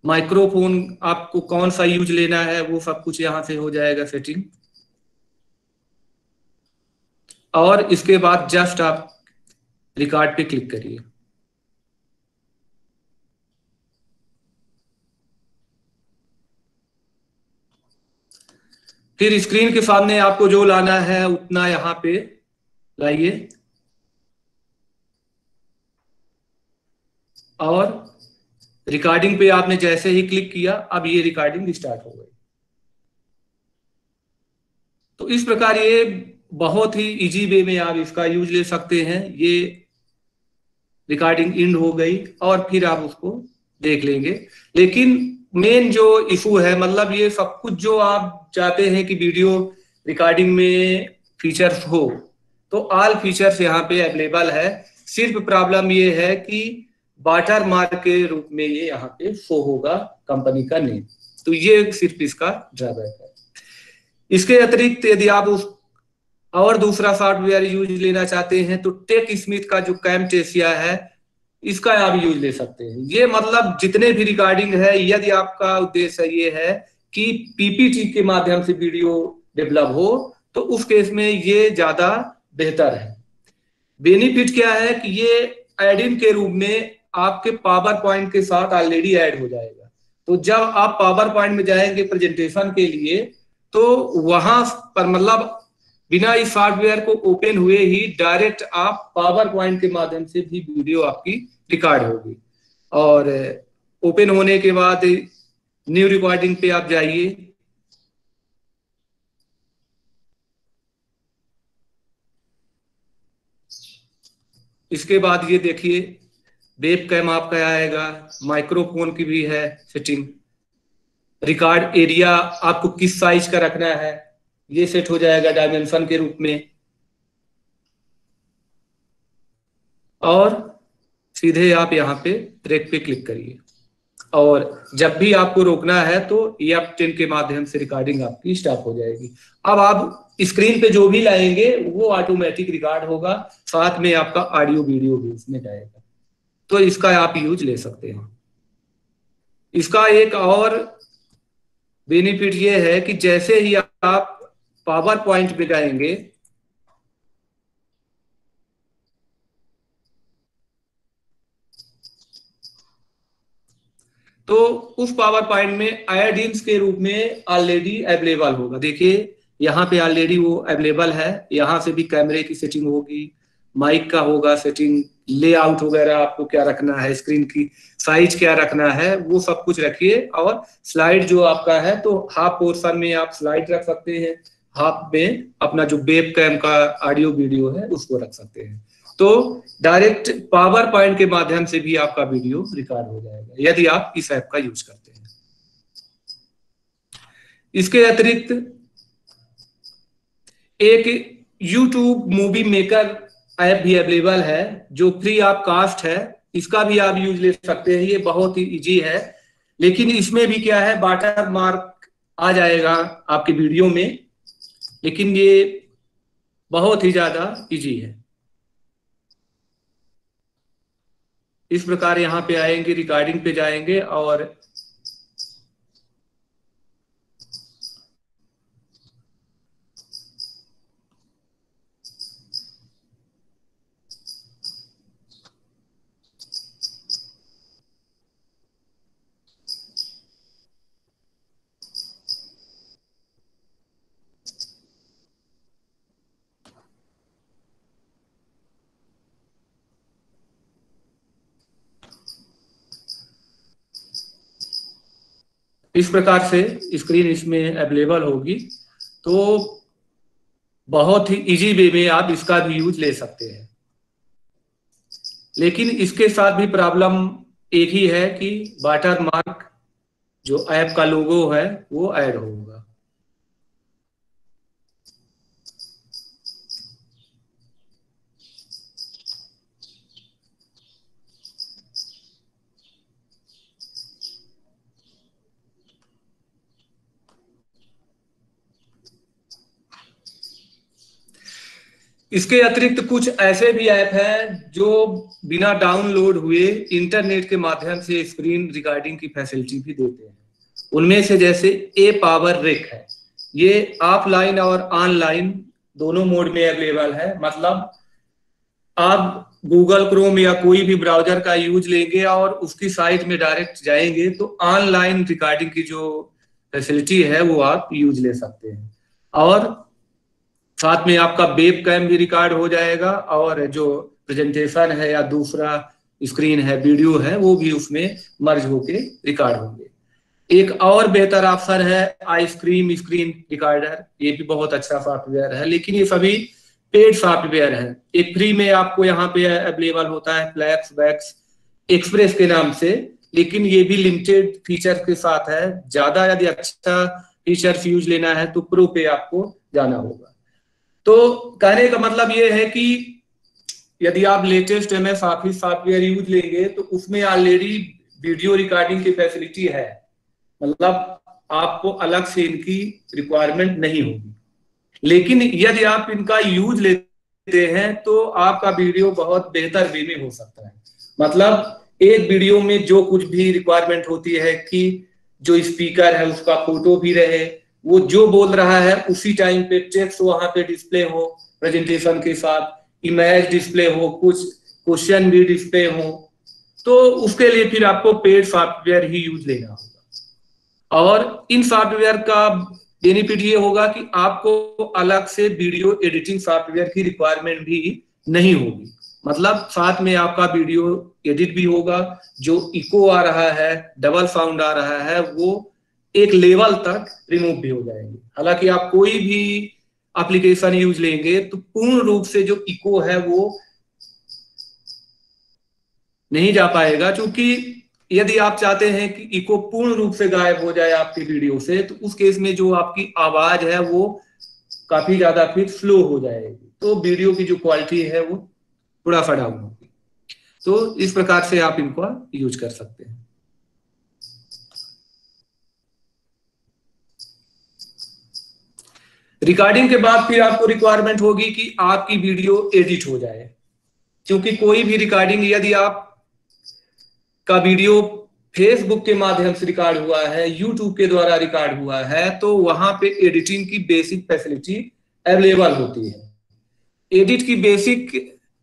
माइक्रोफोन आपको कौन सा यूज लेना है वो सब कुछ यहां से हो जाएगा सेटिंग। और इसके बाद जस्ट आप रिकॉर्ड पे क्लिक करिए। फिर स्क्रीन के सामने आपको जो लाना है उतना यहां पे लाइए और रिकॉर्डिंग पे आपने जैसे ही क्लिक किया अब ये रिकॉर्डिंग स्टार्ट हो गई। तो इस प्रकार ये बहुत ही इजी वे में आप इसका यूज ले सकते हैं। ये रिकॉर्डिंग एंड हो गई और फिर आप उसको देख लेंगे। लेकिन मेन जो इशू है, मतलब ये सब कुछ जो आप चाहते हैं कि वीडियो रिकॉर्डिंग में फीचर्स हो, तो ऑल फीचर्स यहाँ पे अवेलेबल है। सिर्फ प्रॉब्लम ये है कि वाटर मार्क के रूप में ये यहाँ पे शो होगा कंपनी का नेम, तो ये सिर्फ इसका ड्रॉबैक है। इसके अतिरिक्त यदि आप उस और दूसरा सॉफ्टवेयर यूज लेना चाहते हैं तो टेक स्मिथ का जो कैमटेसिया है इसका आप यूज ले सकते हैं। ये मतलब जितने भी रिकॉर्डिंग है, यदि आपका उद्देश्य ये है कि पीपीटी के माध्यम से वीडियो डेवलप हो तो उस केस में ये ज्यादा बेहतर है। बेनिफिट क्या है कि ये एड इन के रूप में आपके पावर पॉइंट के साथ ऑलरेडी ऐड हो जाएगा। तो जब आप पावर पॉइंट में जाएंगे प्रेजेंटेशन के लिए तो वहां पर मतलब बिना इस सॉफ्टवेयर को ओपन हुए ही डायरेक्ट आप पावर पॉइंट के माध्यम से भी वीडियो आपकी रिकॉर्ड होगी। और ओपन होने के बाद न्यू रिकॉर्डिंग पे आप जाइए। इसके बाद ये देखिए वेब कैम आपका आएगा, माइक्रोफोन की भी है सेटिंग, रिकॉर्ड एरिया आपको किस साइज का रखना है ये सेट हो जाएगा डायमेंशन के रूप में। और सीधे आप यहाँ पे ट्रैक पे क्लिक करिए और जब भी आपको रोकना है तो F10 के माध्यम से रिकॉर्डिंग आपकी स्टॉप हो जाएगी। अब आप स्क्रीन पे जो भी लाएंगे वो ऑटोमेटिक रिकॉर्ड होगा, साथ में आपका ऑडियो वीडियो भी उसमें जाएगा। तो इसका आप यूज ले सकते हैं। इसका एक और बेनिफिट ये है कि जैसे ही आप पावर पॉइंट पे जाएंगे तो उस पावर पॉइंट में एड इन्स के रूप में ऑलरेडी अवेलेबल होगा। देखिए यहाँ पे ऑलरेडी वो अवेलेबल है। यहाँ से भी कैमरे की सेटिंग होगी, माइक का होगा सेटिंग, लेआउट वगैरह आपको क्या रखना है, स्क्रीन की साइज क्या रखना है वो सब कुछ रखिए। और स्लाइड जो आपका है तो हाफ पोर्शन में आप स्लाइड रख सकते हैं, हाफ में अपना जो वेब कैम का ऑडियो वीडियो है उसको रख सकते हैं। तो डायरेक्ट पावर पॉइंट के माध्यम से भी आपका वीडियो रिकॉर्ड हो जाएगा यदि आप इस ऐप का यूज करते हैं। इसके अतिरिक्त एक YouTube मूवी मेकर ऐप भी अवेलेबल है जो फ्री ऑफ कॉस्ट है, इसका भी आप यूज ले सकते हैं। ये बहुत ही इजी है, लेकिन इसमें भी क्या है वाटर मार्क आ जाएगा आपके वीडियो में, लेकिन ये बहुत ही ज्यादा इजी है। इस प्रकार यहाँ पे आएंगे, रिकॉर्डिंग पे जाएंगे और इस प्रकार से स्क्रीन इसमें अवेलेबल होगी। तो बहुत ही इजी वे में आप इसका भी यूज ले सकते हैं। लेकिन इसके साथ भी प्रॉब्लम एक ही है कि वाटर मार्क जो ऐप का लोगो है वो ऐड होगा। इसके अतिरिक्त कुछ ऐसे भी ऐप हैं जो बिना डाउनलोड हुए इंटरनेट के माध्यम से स्क्रीन रिकॉर्डिंग की फैसिलिटी भी देते हैं। उनमें से जैसे ए पावर रेक है, ये ऑफलाइन और ऑनलाइन दोनों मोड में अवेलेबल है। मतलब आप गूगल क्रोम या कोई भी ब्राउजर का यूज लेंगे और उसकी साइट में डायरेक्ट जाएंगे तो ऑनलाइन रिकॉर्डिंग की जो फैसिलिटी है वो आप यूज ले सकते हैं। और साथ में आपका वेब कैम भी रिकॉर्ड हो जाएगा और जो प्रेजेंटेशन है या दूसरा स्क्रीन है, वीडियो है, वो भी उसमें मर्ज होके रिकॉर्ड होंगे। एक और बेहतर ऑप्शन है आइसक्रीम स्क्रीन रिकॉर्डर। ये भी बहुत अच्छा सॉफ्टवेयर है, लेकिन ये सभी पेड सॉफ्टवेयर है। एक फ्री में आपको यहाँ पे अवेलेबल होता है फ्लैक्स वैक्स एक्सप्रेस के नाम से, लेकिन ये भी लिमिटेड फीचर के साथ है। ज्यादा यदि अच्छा फीचर यूज लेना है तो प्रो पे आपको जाना होगा। तो कहने का मतलब ये है कि यदि आप latest MS office software use लेंगे तो उसमें ऑलरेडी वीडियो रिकॉर्डिंग की फैसिलिटी है। मतलब आपको अलग से इनकी रिक्वायरमेंट नहीं होगी। लेकिन यदि आप इनका यूज लेते हैं तो आपका वीडियो बहुत बेहतर वे में हो सकता है। मतलब एक वीडियो में जो कुछ भी रिक्वायरमेंट होती है कि जो स्पीकर है उसका फोटो भी रहे, वो जो बोल रहा है उसी टाइम पे टेक्स्ट वहां पे डिस्प्ले हो प्रेजेंटेशन के साथ, इमेज डिस्प्ले हो, कुछ क्वेश्चन भी डिस्प्ले हो, तो उसके लिए फिर आपको पेड सॉफ्टवेयर ही यूज लेना होगा। और इन सॉफ्टवेयर का बेनिफिट ये होगा कि आपको अलग से वीडियो एडिटिंग सॉफ्टवेयर की रिक्वायरमेंट भी नहीं होगी। मतलब साथ में आपका वीडियो एडिट भी होगा, जो इको आ रहा है, डबल साउंड आ रहा है, वो एक लेवल तक रिमूव भी हो जाएंगे। हालांकि आप कोई भी एप्लीकेशन यूज लेंगे तो पूर्ण रूप से जो इको है वो नहीं जा पाएगा, क्योंकि यदि आप चाहते हैं कि इको पूर्ण रूप से गायब हो जाए आपकी वीडियो से तो उस केस में जो आपकी आवाज है वो काफी ज्यादा फिर स्लो हो जाएगी, तो वीडियो की जो क्वालिटी है वो थोड़ा सा डाउन होगी। तो इस प्रकार से आप इनको यूज कर सकते हैं। रिकॉर्डिंग के बाद फिर आपको रिक्वायरमेंट होगी कि आपकी वीडियो एडिट हो जाए, क्योंकि कोई भी रिकॉर्डिंग यदि आप का वीडियो फेसबुक के माध्यम से रिकॉर्ड हुआ है, यूट्यूब के द्वारा रिकॉर्ड हुआ है, तो वहां पे एडिटिंग की बेसिक फैसिलिटी अवेलेबल होती है। एडिट की बेसिक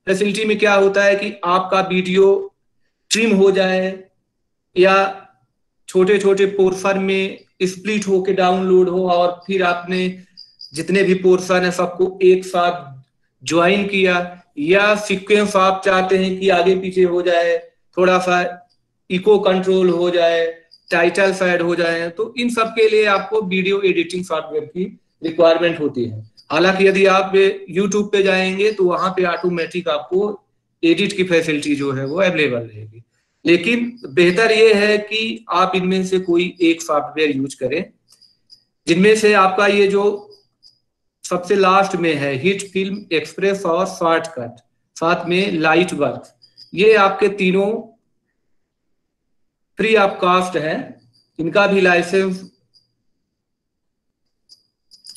फैसिलिटी में क्या होता है कि आपका वीडियो ट्रिम हो जाए या छोटे छोटे पोर्शन में स्प्लिट होके डाउनलोड हो और फिर आपने जितने भी पोर्शन है सबको एक साथ ज्वाइन किया, या सीक्वेंस आप चाहते हैं कि आगे पीछे हो जाए, थोड़ा सा इको कंट्रोल हो जाए, टाइटल ऐड हो जाए, तो इन सब के लिए आपको वीडियो एडिटिंग सॉफ्टवेयर की रिक्वायरमेंट होती है। हालांकि यदि आप यूट्यूब पे जाएंगे तो वहां पे ऑटोमेटिक आपको एडिट की फैसिलिटी जो है वो अवेलेबल रहेगी। लेकिन बेहतर ये है कि आप इनमें से कोई एक सॉफ्टवेयर यूज करें, जिनमें से आपका ये जो सबसे लास्ट में है हिट फिल्म एक्सप्रेस और शॉर्टकट, साथ में लाइट वर्क, ये आपके तीनों फ्री ऑफ कॉस्ट है। इनका भी लाइसेंस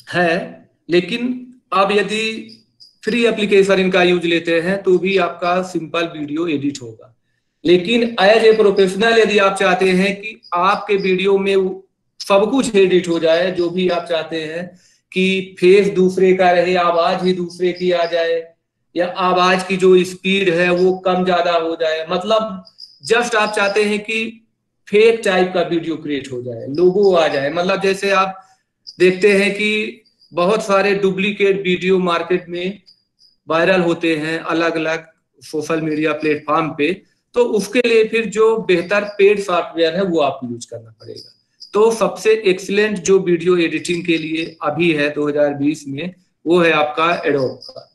है, लेकिन आप यदि फ्री एप्लीकेशन इनका यूज लेते हैं तो भी आपका सिंपल वीडियो एडिट होगा। लेकिन एज ए प्रोफेशनल यदि आप चाहते हैं कि आपके वीडियो में सब कुछ एडिट हो जाए, जो भी आप चाहते हैं कि फेस दूसरे का रहे, आवाज ही दूसरे की आ जाए, या आवाज की जो स्पीड है वो कम ज्यादा हो जाए, मतलब जस्ट आप चाहते हैं कि फेक टाइप का वीडियो क्रिएट हो जाए, लोगो आ जाए। मतलब जैसे आप देखते हैं कि बहुत सारे डुप्लीकेट वीडियो मार्केट में वायरल होते हैं अलग अलग सोशल मीडिया प्लेटफॉर्म पे, तो उसके लिए फिर जो बेहतर पेड सॉफ्टवेयर है वो आप यूज करना पड़ेगा। तो सबसे एक्सीलेंट जो वीडियो एडिटिंग के लिए अभी है 2020 में, वो है आपका एडोब का।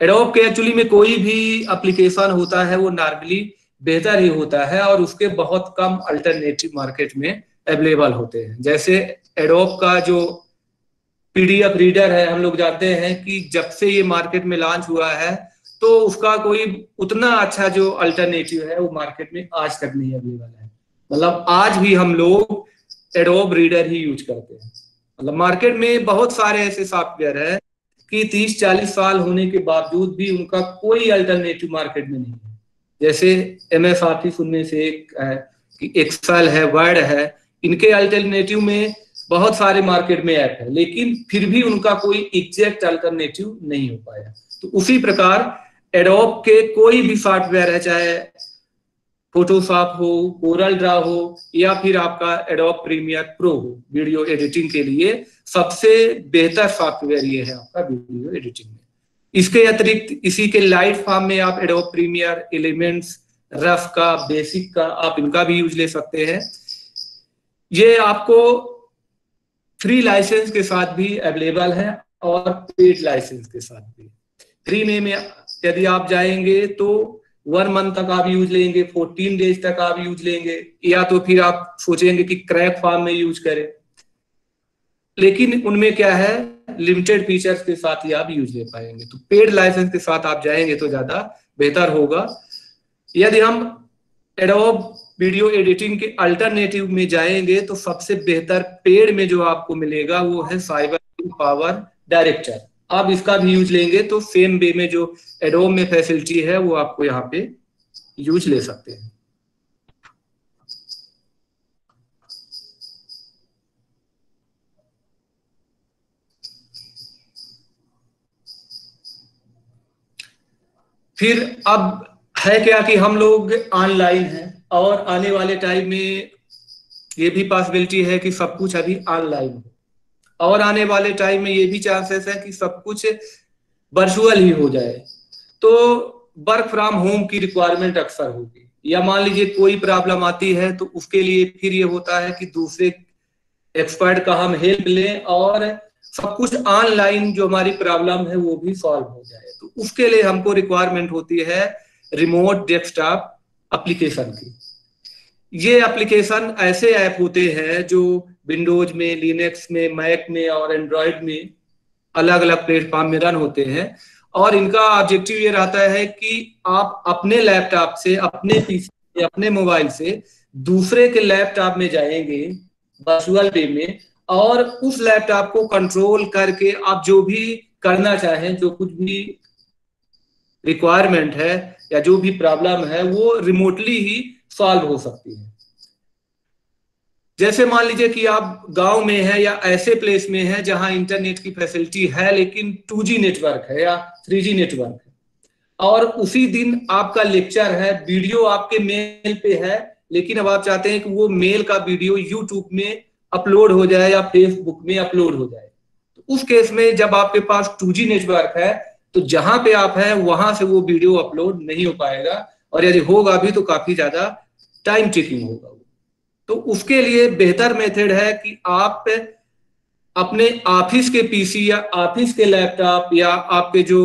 एडोब के एक्चुअली में कोई भी एप्लीकेशन होता है वो नॉर्मली बेहतर ही होता है और उसके बहुत कम अल्टरनेटिव मार्केट में अवेलेबल होते हैं। जैसे एडोब का जो पीडीएफ रीडर है, हम लोग जानते हैं कि जब से ये मार्केट में लॉन्च हुआ है तो उसका कोई उतना अच्छा जो अल्टरनेटिव है वो मार्केट में आज तक नहीं अवेलेबल है। मतलब आज भी हम लोग एडोब रीडर ही यूज करते हैं। मतलब मार्केट में बहुत सारे ऐसे सॉफ्टवेयर है कि 30-40 साल होने के बावजूद भी उनका कोई अल्टरनेटिव मार्केट में नहीं है। जैसे MS ऑफिस उनमें से एक है, कि एक्सेल है, वर्ड है, इनके अल्टरनेटिव में बहुत सारे मार्केट में ऐप है, लेकिन फिर भी उनका कोई एग्जैक्ट अल्टरनेटिव नहीं हो पाया। तो उसी प्रकार एडोब के कोई भी सॉफ्टवेयर है, चाहे फोटोशॉप हो, कोरल ड्रा हो या फिर आपका एडोब प्रीमियर प्रो हो, वीडियो एडिटिंग के लिए सबसे बेहतर सॉफ्टवेयर ये है आपका वीडियो एडिटिंग में। इसके अतिरिक्त इसी के लाइट फॉर्म में आप एडोब प्रीमियर, एलिमेंट्स, रफ का, बेसिक का, आप इनका भी यूज ले सकते हैं। ये आपको फ्री लाइसेंस के साथ भी अवेलेबल है और पेड लाइसेंस के साथ भी। फ्री में यदि आप जाएंगे तो 1 मंथ तक आप यूज लेंगे, 14 डेज तक आप यूज लेंगे, या तो फिर आप सोचेंगे कि क्रैक फॉर्म में यूज करें। लेकिन उनमें क्या है, लिमिटेड फीचर्स के साथ ही आप यूज ले पाएंगे। तो पेड लाइसेंस के साथ आप जाएंगे तो ज्यादा बेहतर होगा। यदि हम एडोब वीडियो एडिटिंग के अल्टरनेटिव में जाएंगे तो सबसे बेहतर पेड में जो आपको मिलेगा वो है साइबर पावर डायरेक्टर। आप इसका भी यूज लेंगे तो सेम वे में जो एडोब में फैसिलिटी है वो आपको यहाँ पे यूज ले सकते हैं। फिर अब है क्या कि हम लोग ऑनलाइन हैं और आने वाले टाइम में ये भी पॉसिबिलिटी है कि सब कुछ अभी ऑनलाइन हो, और आने वाले टाइम में ये भी चांसेस है कि सब कुछ वर्चुअल ही हो जाए। तो वर्क फ्रॉम होम की रिक्वायरमेंट अक्सर होगी, या मान लीजिए कोई प्रॉब्लम आती है तो उसके लिए फिर ये होता है कि दूसरे एक्सपर्ट का हम हेल्प लें और सब कुछ ऑनलाइन जो हमारी प्रॉब्लम है वो भी सॉल्व हो जाए। तो उसके लिए हमको रिक्वायरमेंट होती है रिमोट डेस्कटॉप एप्लीकेशन की। ये एप्लीकेशन ऐसे ऐप होते हैं जो विंडोज में, लिनक्स में, मैक में और एंड्रॉयड में अलग अलग प्लेटफॉर्म में रन होते हैं। और इनका ऑब्जेक्टिव ये रहता है कि आप अपने लैपटॉप से, अपने पीसी, अपने मोबाइल से दूसरे के लैपटॉप में जाएंगे वर्चुअल वे में, और उस लैपटॉप को कंट्रोल करके आप जो भी करना चाहें, जो कुछ भी रिक्वायरमेंट है या जो भी प्रॉब्लम है वो रिमोटली ही सॉल्व हो सकती है। जैसे मान लीजिए कि आप गांव में है या ऐसे प्लेस में है जहां इंटरनेट की फैसिलिटी है लेकिन 2G नेटवर्क है या 3G नेटवर्क है, और उसी दिन आपका लेक्चर है, वीडियो आपके मेल पे है, लेकिन अब आप चाहते हैं कि वो मेल का वीडियो यूट्यूब में अपलोड हो जाए या फेसबुक में अपलोड हो जाए। तो उस केस में जब आपके पास 2G नेटवर्क है तो जहां पे आप हैं वहां से वो वीडियो अपलोड नहीं हो पाएगा, और यदि होगा भी तो काफी ज्यादा टाइम टेकिंग होगा। तो उसके लिए बेहतर मेथड है कि आप अपने ऑफिस के पीसी या ऑफिस के लैपटॉप या आपके जो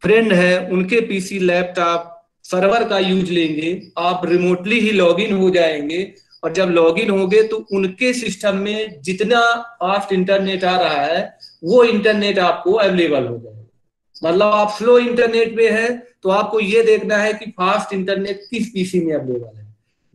फ्रेंड है उनके पीसी, लैपटॉप, सर्वर का यूज लेंगे। आप रिमोटली ही लॉगिन हो जाएंगे, और जब लॉगिन होंगे तो उनके सिस्टम में जितना फास्ट इंटरनेट आ रहा है वो इंटरनेट आपको अवेलेबल हो जाएगा। मतलब आप स्लो इंटरनेट पे है तो आपको ये देखना है कि फास्ट इंटरनेट किस पीसी में अवेलेबल है।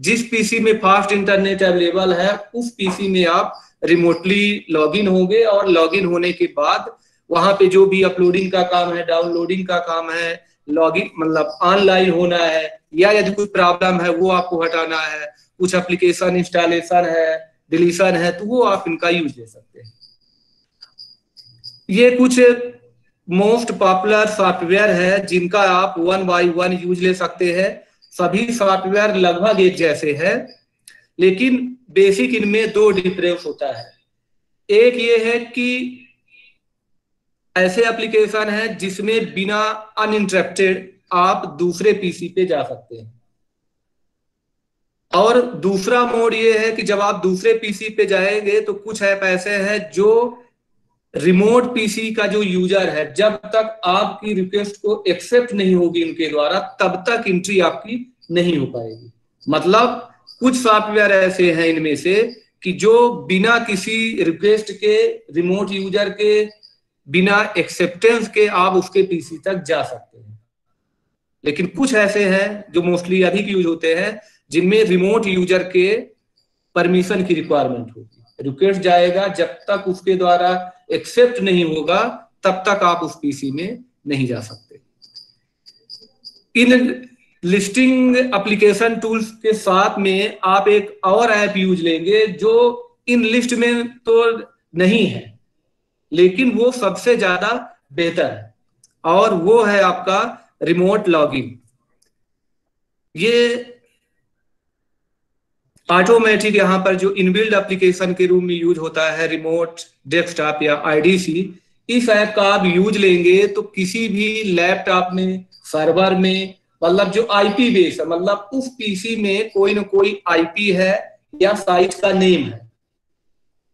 जिस पीसी में फास्ट इंटरनेट अवेलेबल है उस पीसी में आप रिमोटली लॉगिन होंगे, और लॉगिन होने के बाद वहां पे जो भी अपलोडिंग का काम है, डाउनलोडिंग का काम है, लॉगिन मतलब ऑनलाइन होना है, या यदि कोई प्रॉब्लम है वो आपको हटाना है, कुछ एप्लीकेशन इंस्टॉलेशन है, डिलीशन है, तो वो आप इनका यूज ले सकते हैं। ये कुछ मोस्ट पॉपुलर सॉफ्टवेयर है जिनका आप 1 बाय 1 यूज ले सकते हैं। सभी सॉफ्टवेयर लगभग एक जैसे हैं, लेकिन बेसिक इनमें 2 डिफरेंस होता है। एक ये है कि ऐसे एप्लीकेशन है जिसमें बिना अनइंटरप्टेड आप दूसरे पीसी पे जा सकते हैं, और दूसरा मोड ये है कि जब आप दूसरे पीसी पे जाएंगे तो कुछ ऐप ऐसे हैं जो रिमोट पीसी का जो यूजर है, जब तक आपकी रिक्वेस्ट को एक्सेप्ट नहीं होगी उनके द्वारा, तब तक एंट्री आपकी नहीं हो पाएगी। मतलब कुछ सॉफ्टवेयर ऐसे हैं इनमें से कि जो बिना किसी रिक्वेस्ट के, रिमोट यूजर के, बिना एक्सेप्टेंस के आप उसके पीसी तक जा सकते हैं। लेकिन कुछ ऐसे हैं जो मोस्टली अधिक यूज होते हैं जिनमें रिमोट यूजर के परमिशन की रिक्वायरमेंट होगी। रिक्वेस्ट जाएगा, जब तक उसके द्वारा एक्सेप्ट नहीं होगा तब तक आप उस पीसी में नहीं जा सकते। इन लिस्टिंग एप्लीकेशन टूल्स के साथ में आप एक और ऐप यूज लेंगे जो इन लिस्ट में तो नहीं है, लेकिन वो सबसे ज्यादा बेहतर है, और वो है आपका रिमोट लॉगिन। ये ऑटोमेटिक यहाँ पर जो इनबिल्ड एप्लीकेशन के रूप में यूज होता है, रिमोट डेस्कटॉप या आईडीसी, इस ऐप का आप यूज लेंगे तो किसी भी लैपटॉप में, सर्वर में, मतलब जो आईपी बेस है, मतलब उस पीसी में कोई ना कोई आईपी है या साइट का नेम है,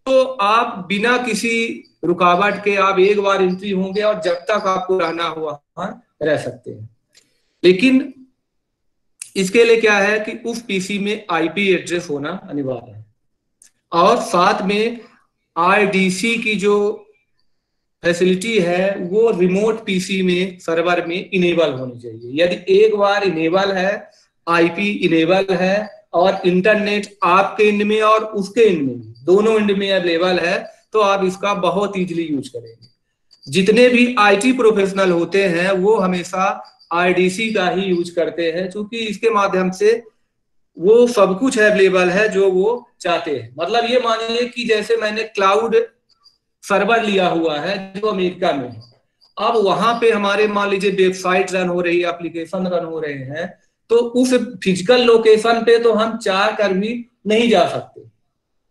तो आप बिना किसी रुकावट के आप एक बार एंट्री होंगे और जब तक आपको रहना हुआ वहां रह सकते हैं। लेकिन इसके लिए क्या है कि उस पीसी में आईपी एड्रेस होना अनिवार्य है, और साथ में आईडीसी की जो फैसिलिटी है वो रिमोट पीसी में, सर्वर में इनेबल होनी चाहिए। यदि एक बार इनेबल है, आईपी इनेबल है और इंटरनेट आपके एंड में और उसके एंड में, दोनों एंड में अवेलेबल है, तो आप इसका बहुत इजीली यूज करेंगे। जितने भी आईटी प्रोफेशनल होते हैं वो हमेशा आईडीसी का ही यूज करते हैं, क्योंकि इसके माध्यम से वो सब कुछ अवेलेबल है जो वो चाहते हैं। मतलब ये मानिए कि जैसे मैंने क्लाउड सर्वर लिया हुआ है जो अमेरिका में है, अब वहां पे हमारे मान लीजिए वेबसाइट रन हो रही है, एप्लीकेशन रन हो रहे हैं, तो उस फिजिकल लोकेशन पे तो हम चाह कर भी नहीं जा सकते,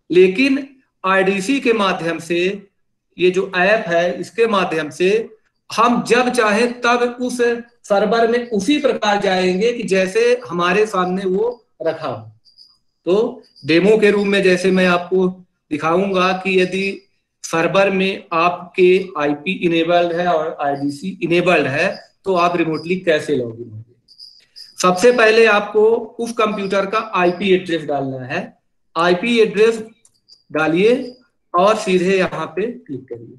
लेकिन आईडीसी के माध्यम से, ये जो ऐप है इसके माध्यम से हम जब चाहे तब उस सर्वर में उसी प्रकार जाएंगे कि जैसे हमारे सामने वो रखा हो। तो डेमो के रूप में जैसे मैं आपको दिखाऊंगा कि यदि सर्वर में आपके आईपी इनेबल्ड है और आईडीसी इनेबल्ड है तो आप रिमोटली कैसे लॉगिन होंगे। सबसे पहले आपको उस कंप्यूटर का आईपी एड्रेस डालना है। आईपी एड्रेस डालिए और सीधे यहाँ पे क्लिक करिए।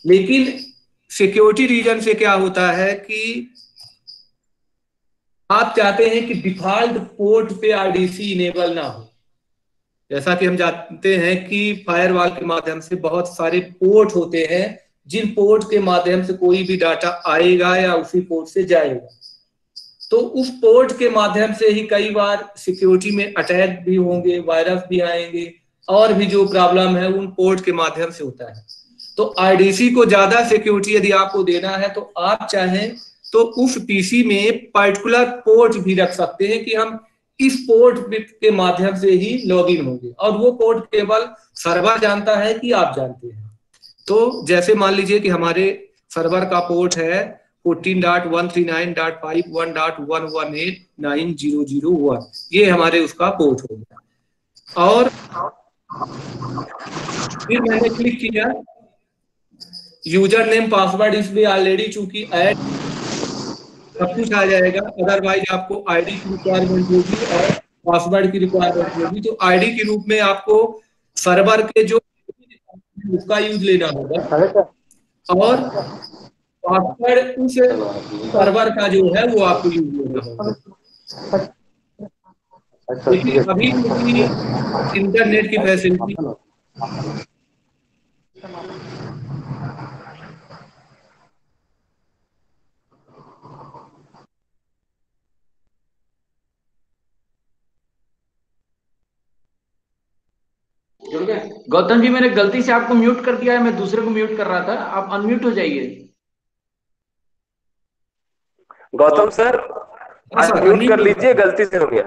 लेकिन सिक्योरिटी रीजन से क्या होता है कि आप चाहते हैं कि डिफॉल्ट पोर्ट पे आईडीसी इनेबल ना हो। जैसा कि हम जानते हैं कि फायरवॉल के माध्यम से बहुत सारे पोर्ट होते हैं, जिन पोर्ट के माध्यम से कोई भी डाटा आएगा या उसी पोर्ट से जाएगा, तो उस पोर्ट के माध्यम से ही कई बार सिक्योरिटी में अटैक भी होंगे, वायरस भी आएंगे, और भी जो प्रॉब्लम है उन पोर्ट के माध्यम से होता है। तो आईडीसी को ज्यादा सिक्योरिटी यदि आपको देना है तो आप चाहें तो उस पीसी में पर्टिकुलर पोर्ट भी रख सकते हैं कि हम इस पोर्ट के माध्यम से ही लॉगिन होंगे, और वो पोर्ट केवल सर्वर जानता है कि आप जानते हैं। तो जैसे मान लीजिए कि हमारे सर्वर का पोर्ट है 14.139.51.118.9001, ये हमारे उसका पोर्ट हो गया। और फिर मैंने क्लिक किया, यूजर नेम पासवर्ड इसमें ऑलरेडी चूंकि ऐड सब कुछ आ जाएगा, अदरवाइज आपको आईडी की रिक्वायरमेंट होगी और पासवर्ड की रिक्वायरमेंट होगी। तो आईडी के रूप में आपको सर्वर के जो उसका यूज लेना होगा, और पासवर्ड उस सर्वर का जो है वो आपको यूज लेना होगा। लेकिन अभी इंटरनेट की फैसिलिटी गौतम जी, मैंने गलती से आपको म्यूट कर दिया है, मैं दूसरे को म्यूट कर रहा था, आप अनम्यूट हो जाइए। गौतम सर अनम्यूट कर लीजिए, गलती से हो गया।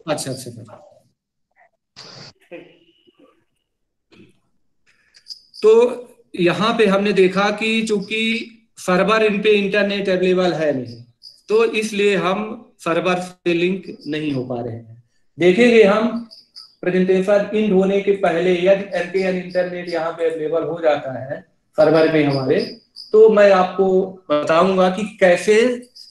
अच्छा अच्छा। तो यहाँ पे हमने देखा कि चूंकि सर्वर इन पे इंटरनेट अवेलेबल है नहीं, तो इसलिए हम सर्वर से लिंक नहीं हो पा रहे हैं। देखेंगे हम प्रेजेंटेशन इंड होने के पहले यदि एलटीएन इंटरनेट यहाँ पे अवेलेबल हो जाता है सर्वर में हमारे, तो मैं आपको बताऊंगा कि कैसे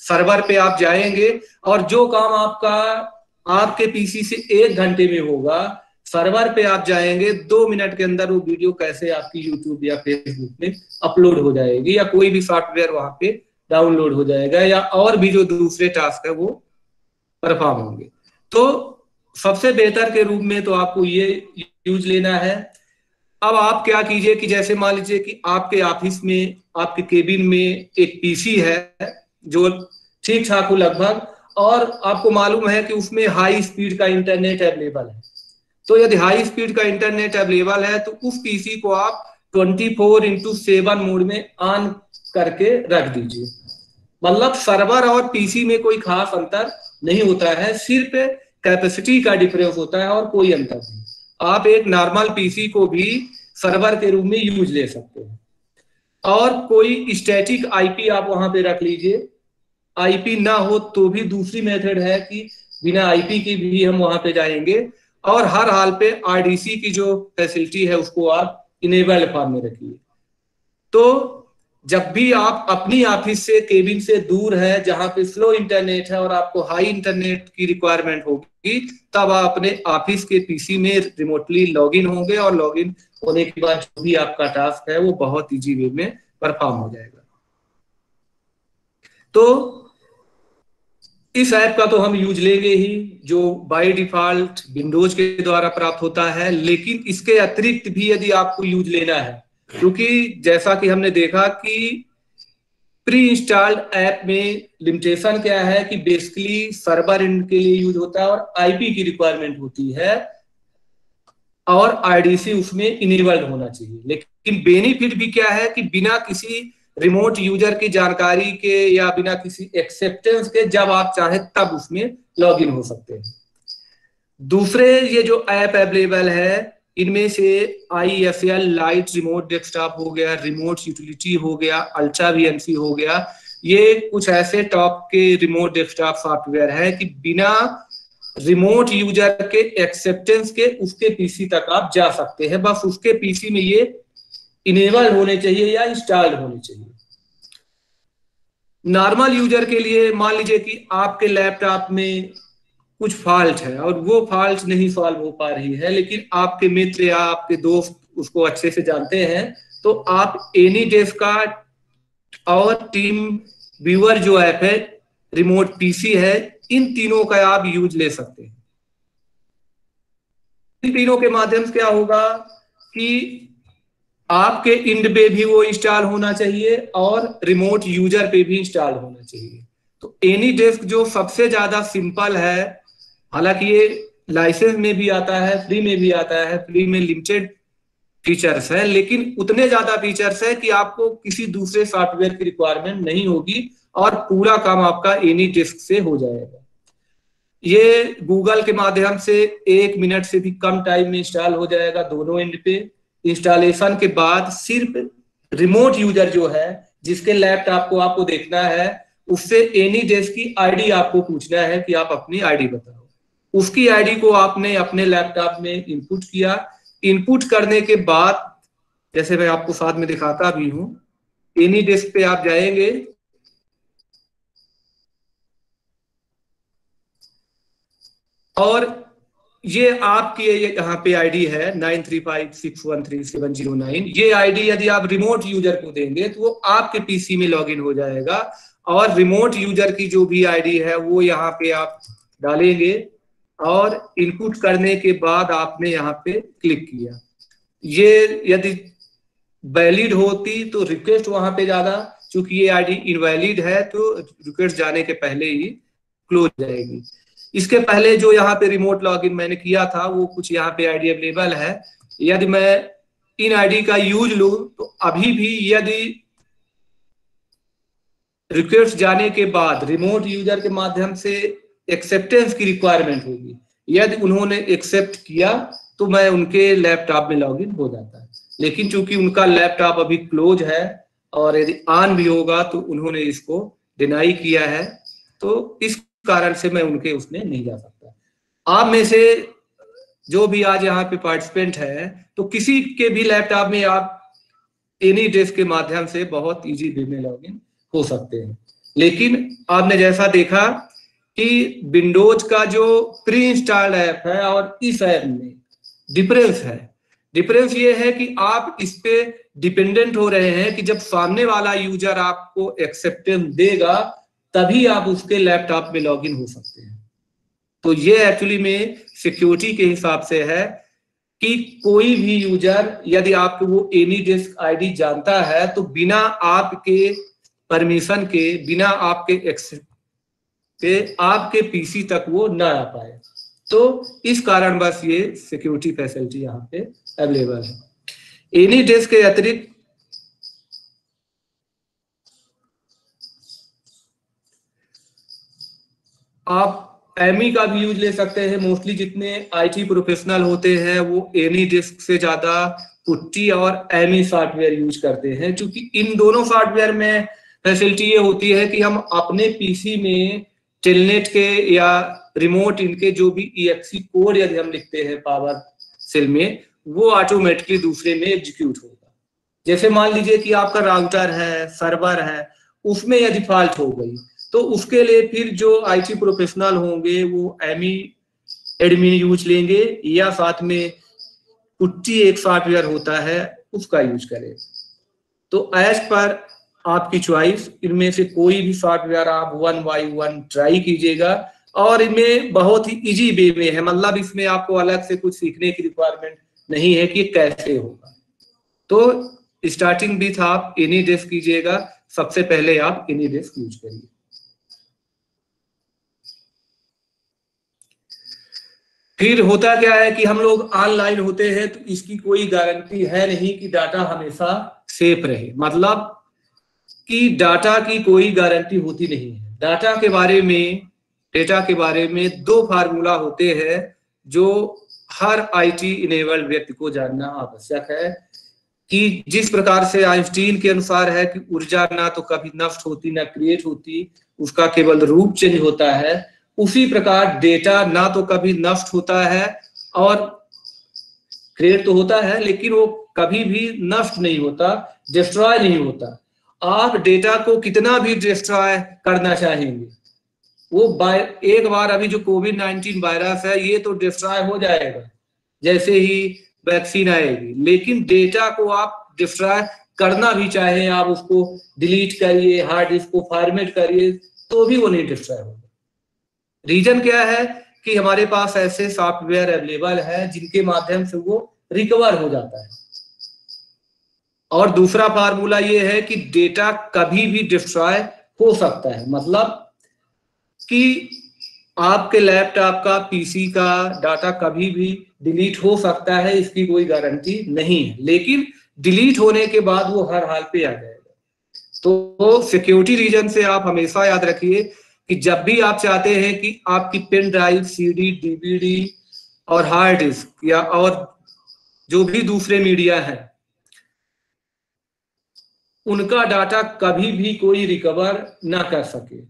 सर्वर पे आप जाएंगे और जो काम आपका आपके पीसी से 1 घंटे में होगा, सर्वर पे आप जाएंगे 2 मिनट के अंदर वो वीडियो कैसे आपकी यूट्यूब या फेसबुक में अपलोड हो जाएगी, या कोई भी सॉफ्टवेयर वहां पे डाउनलोड हो जाएगा, या और भी जो दूसरे टास्क है वो परफॉर्म होंगे। तो सबसे बेहतर के रूप में तो आपको ये यूज लेना है। अब आप क्या कीजिए कि जैसे मान लीजिए कि आपके ऑफिस में, आपके केबिन में एक पीसी है जो ठीक ठाक हो लगभग, और आपको मालूम है कि उसमें हाई स्पीड का इंटरनेट अवेलेबल है। तो यदि हाई स्पीड का इंटरनेट अवेलेबल है तो उस पीसी को आप 24/7 मोड में ऑन करके रख दीजिए। मतलब सर्वर और पीसी में कोई खास अंतर नहीं होता है, सिर्फ कैपेसिटी का डिफरेंस होता है और कोई अंतर नहीं। आप एक नॉर्मल पीसी को भी सर्वर के रूप में यूज ले सकते हैं, और कोई स्टैटिक आईपी आप वहां पे रख लीजिए। आईपी ना हो तो भी दूसरी मेथड है कि बिना आईपी के भी हम वहां पे जाएंगे, और हर हाल पे आरडीसी की जो फैसिलिटी है उसको आप इनेबल फॉर्म में रखिए। तो जब भी आप अपनी ऑफिस से, केबिन से दूर है, जहां पे स्लो इंटरनेट है और आपको हाई इंटरनेट की रिक्वायरमेंट होगी, तब आप अपने ऑफिस के पीसी में रिमोटली लॉगिन होंगे, और लॉगिन होने के बाद जो भी आपका टास्क है वो बहुत इजी वे में परफॉर्म हो जाएगा। तो इस ऐप का तो हम यूज लेंगे ही, जो बाय डिफॉल्ट विंडोज के द्वारा प्राप्त होता है, लेकिन इसके अतिरिक्त भी यदि आपको यूज लेना है, क्योंकि जैसा कि हमने देखा कि प्री इंस्टॉल्ड ऐप में लिमिटेशन क्या है कि बेसिकली सर्वर एंड के लिए यूज होता है और आईपी की रिक्वायरमेंट होती है, और आईडीसी उसमें इनेबल्ड होना चाहिए। लेकिन बेनिफिट भी क्या है कि बिना किसी रिमोट यूजर की जानकारी के या बिना किसी एक्सेप्टेंस के जब आप चाहे तब उसमें लॉगिन हो सकते हैं। दूसरे ये जो ऐप अवेलेबल है, इनमें से ISL लाइट रिमोट डेस्कटॉप हो गया, रिमोट यूटिलिटी हो गया, अल्ट्रा वीएनसी हो गया, ये कुछ ऐसे टॉप के रिमोट डेस्कटॉप सॉफ्टवेयर है कि बिना रिमोट यूजर के एक्सेप्टेंस के उसके पीसी तक आप जा सकते हैं। बस उसके पीसी में ये इनेबल होने चाहिए या इंस्टॉल्ड होने चाहिए। नॉर्मल यूजर के लिए मान लीजिए कि आपके लैपटॉप में कुछ फॉल्ट है और वो फॉल्ट नहीं सॉल्व हो पा रही है, लेकिन आपके मित्र या आपके दोस्त उसको अच्छे से जानते हैं, तो आप एनीडेस्क का और टीम व्यूअर जो ऐप है, रिमोट पीसी है, इन तीनों का आप यूज ले सकते हैं। इन तीनों के माध्यम से क्या होगा कि आपके इंड पे भी वो इंस्टॉल होना चाहिए और रिमोट यूजर पे भी इंस्टॉल होना चाहिए। तो एनीडेस्क जो सबसे ज्यादा सिंपल है, हालांकि ये लाइसेंस में भी आता है, फ्री में भी आता है, फ्री में लिमिटेड फीचर्स है, लेकिन उतने ज्यादा फीचर्स है कि आपको किसी दूसरे सॉफ्टवेयर की रिक्वायरमेंट नहीं होगी और पूरा काम आपका एनीडेस्क से हो जाएगा। ये गूगल के माध्यम से 1 मिनट से भी कम टाइम में इंस्टॉल हो जाएगा दोनों एंड पे। इंस्टॉलेशन के बाद सिर्फ रिमोट यूजर जो है, जिसके लैपटॉप को आपको देखना है, उससे एनीडेस्क की आईडी आपको पूछना है कि आप अपनी आईडी बताओ। उसकी आईडी को आपने अपने लैपटॉप में इनपुट किया। इनपुट करने के बाद, जैसे मैं आपको साथ में दिखाता भी हूं, एनीडेस्क पे आप जाएंगे और ये आपकी यहाँ पे आईडी है 9356137009। ये आईडी यदि आप रिमोट यूजर को देंगे तो वो आपके पीसी में लॉगिन हो जाएगा, और रिमोट यूजर की जो भी आईडी है वो यहाँ पे आप डालेंगे, और इनपुट करने के बाद आपने यहाँ पे क्लिक किया। ये यदि वैलिड होती तो रिक्वेस्ट वहां पे जाना, चूंकि ये आईडी इनवैलिड है तो रिक्वेस्ट जाने के पहले ही क्लोज जाएगी। इसके पहले जो यहाँ पे रिमोट लॉगिन मैंने किया था वो कुछ यहाँ पे आईडी अवेलेबल है। यदि मैं इन आईडी का यूज लूं तो अभी भी यदि रिक्वेस्ट जाने के बाद रिमोट यूजर के माध्यम से एक्सेप्टेंस की रिक्वायरमेंट होगी, यदि उन्होंने एक्सेप्ट किया तो मैं उनके लैपटॉप में लॉगिन हो जाता है। लेकिन चूंकि उनका लैपटॉप अभी क्लोज है और यदि ऑन भी होगा तो उन्होंने इसको डिनाई किया है, तो इस कारण से मैं उनके उसमें नहीं जा सकता। आप में से जो भी आज यहाँ पे पार्टिसिपेंट है, तो किसी के भी लैपटॉप में आप एनीडेस्क के माध्यम से बहुत इजी वे में लॉगिन हो सकते हैं। लेकिन आपने जैसा देखा कि विंडोज का जो प्री इंस्टॉल्ड ऐप है और इस ऐप में डिफरेंस है। डिफरेंस ये है कि आप इस पे डिपेंडेंट हो रहे हैं कि जब सामने वाला यूजर आपको एक्सेप्टेंस देगा तभी आप उसके लैपटॉप में लॉगिन हो सकते हैं। तो ये एक्चुअली में सिक्योरिटी के हिसाब से है कि कोई भी यूजर यदि आपको वो एनीडेस्क आईडी जानता है तो बिना आपके परमिशन के, बिना आपके एक्सेप्ट के आपके पीसी तक वो ना आ पाए। तो इस कारण बस ये सिक्योरिटी फैसिलिटी यहाँ पे अवेलेबल है। एनीडेस्क के अतिरिक्त आप एमी का भी यूज ले सकते हैं। मोस्टली जितने आईटी प्रोफेशनल होते हैं वो एनीडेस्क से ज्यादा पुट्टी और एमी सॉफ्टवेयर यूज करते हैं, क्योंकि इन दोनों सॉफ्टवेयर में फैसिलिटी ये होती है कि हम अपने पीसी में टेलनेट के या रिमोट इनके जो भी EXE कोड यदि हम लिखते हैं पावर सेल में, वो ऑटोमेटिकली दूसरे में एग्जीक्यूट होगा। जैसे मान लीजिए कि आपका राउटर है, सर्वर है, उसमें यदि फॉल्ट हो गई तो उसके लिए फिर जो आईटी प्रोफेशनल होंगे वो एमी एडमिन यूज लेंगे या साथ में पुट्टी एक सॉफ्टवेयर होता है उसका यूज करें। तो एज पर आपकी चॉइस, इनमें से कोई भी सॉफ्टवेयर आप 1 by 1 ट्राई कीजिएगा और इनमें बहुत ही इजी वे में है, मतलब इसमें आपको अलग से कुछ सीखने की रिक्वायरमेंट नहीं है कि कैसे होगा। तो स्टार्टिंग भी था आप एनीडेस्क कीजिएगा, सबसे पहले आप एनीडेस्क यूज करिए। फिर होता क्या है कि हम लोग ऑनलाइन होते हैं तो इसकी कोई गारंटी है नहीं कि डाटा हमेशा सेफ रहे, मतलब कि डाटा की कोई गारंटी होती नहीं है। डाटा के बारे में 2 फार्मूला होते हैं जो हर आईटी इनेबल्ड व्यक्ति को जानना आवश्यक है कि जिस प्रकार से आइंस्टीन के अनुसार है कि ऊर्जा ना तो कभी नष्ट होती ना क्रिएट होती, उसका केवल रूप चेंज होता है, उसी प्रकार डेटा ना तो कभी नष्ट होता है और क्रिएट तो होता है लेकिन वो कभी भी नष्ट नहीं होता, डिस्ट्रॉय नहीं होता। आप डेटा को कितना भी डिस्ट्रॉय करना चाहेंगे वो एक बार अभी जो कोविड-19 वायरस है ये तो डिस्ट्रॉय हो जाएगा जैसे ही वैक्सीन आएगी, लेकिन डेटा को आप डिस्ट्रॉय करना भी चाहे, आप उसको डिलीट करिए, हार्ड डिस्क को फॉर्मेट करिए तो भी वो नहीं डिस्ट्रॉय होगा। रीजन क्या है कि हमारे पास ऐसे सॉफ्टवेयर अवेलेबल है जिनके माध्यम से वो रिकवर हो जाता है। और दूसरा फार्मूला ये है कि डेटा कभी भी डिस्ट्रॉय हो सकता है, मतलब कि आपके लैपटॉप का, पीसी का डाटा कभी भी डिलीट हो सकता है, इसकी कोई गारंटी नहीं है, लेकिन डिलीट होने के बाद वो हर हाल पे आ जाएगा। तो सिक्योरिटी रीजन से आप हमेशा याद रखिए कि जब भी आप चाहते हैं कि आपकी पेन ड्राइव, सीडी, डीवीडी और हार्ड डिस्क या और जो भी दूसरे मीडिया हैं उनका डाटा कभी भी कोई रिकवर ना कर सके,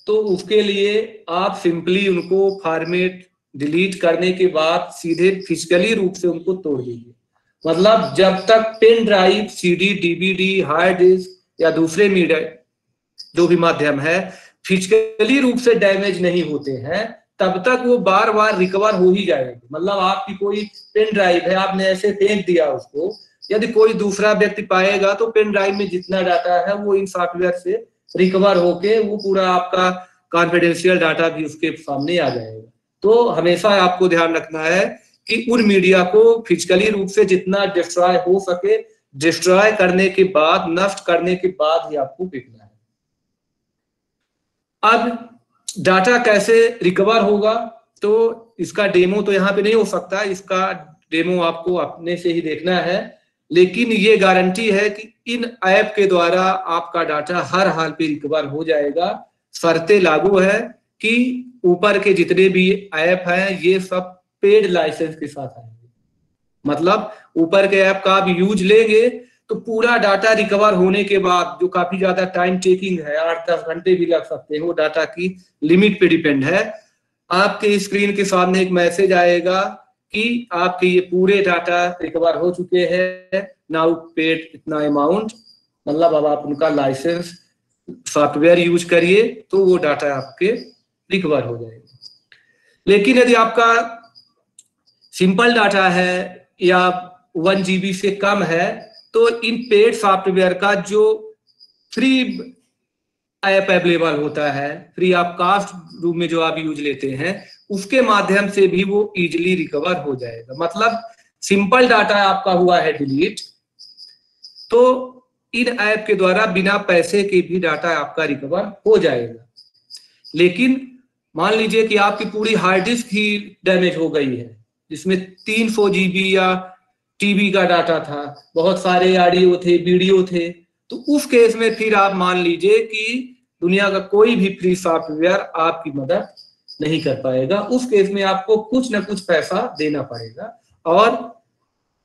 तो उसके लिए आप सिंपली उनको फॉर्मेट डिलीट करने के बाद सीधे फिजिकली रूप से उनको तोड़ दीजिए। मतलब जब तक pen drive, CD, DVD, hard disk या दूसरे मीडिया जो भी माध्यम है फिजिकली रूप से डैमेज नहीं होते हैं तब तक वो बार बार रिकवर हो ही जाएगी। मतलब आपकी कोई पेन ड्राइव है, आपने ऐसे फेंक दिया उसको, यदि कोई दूसरा व्यक्ति पाएगा तो पेन ड्राइव में जितना डाटा है वो इन सॉफ्टवेयर से रिकवर होके वो पूरा आपका कॉन्फिडेंशियल डाटा भी उसके सामने आ जाएगा। तो हमेशा आपको ध्यान रखना है कि उन मीडिया को फिजिकली रूप से जितना डिस्ट्रॉय हो सके, डिस्ट्रॉय करने के बाद, नष्ट करने के बाद ही आपको फेंकना है। अब डाटा कैसे रिकवर होगा, तो इसका डेमो तो यहाँ पे नहीं हो सकता, इसका डेमो आपको अपने से ही देखना है, लेकिन ये गारंटी है कि इन ऐप के द्वारा आपका डाटा हर हाल पे रिकवर हो जाएगा। शर्तें लागू है कि ऊपर के जितने भी ऐप हैं ये सब पेड लाइसेंस के साथ आएंगे, मतलब ऊपर के ऐप का आप यूज लेंगे तो पूरा डाटा रिकवर होने के बाद, जो काफी ज्यादा टाइम टेकिंग है, 8-10 घंटे भी लग सकते हैं, वो डाटा की लिमिट पे डिपेंड है। आपके स्क्रीन के सामने एक मैसेज आएगा कि आपके ये पूरे डाटा रिकवर हो चुके हैं, नाउ पेड इतना अमाउंट, मतलब अब आप उनका लाइसेंस सॉफ्टवेयर यूज करिए तो वो डाटा आपके रिकवर हो जाएगा। लेकिन यदि आपका सिंपल डाटा है या 1 GB से कम है तो इन पेड सॉफ्टवेयर का जो फ्री ऐप अवेलेबल होता है, फ्री ऑफ कास्ट रूप में जो आप यूज लेते हैं, उसके माध्यम से भी वो इजीली रिकवर हो जाएगा। मतलब सिंपल डाटा आपका हुआ है डिलीट, तो इन ऐप के द्वारा बिना पैसे के भी डाटा आपका रिकवर हो जाएगा। लेकिन मान लीजिए कि आपकी पूरी हार्ड डिस्क ही डैमेज हो गई है, जिसमें 300 GB या टीबी का डाटा था, बहुत सारे ऑडियो थे, वीडियो थे, तो उस केस में फिर आप मान लीजिए कि दुनिया का कोई भी फ्री सॉफ्टवेयर आपकी मदद नहीं कर पाएगा। उस केस में आपको कुछ ना कुछ पैसा देना पड़ेगा। और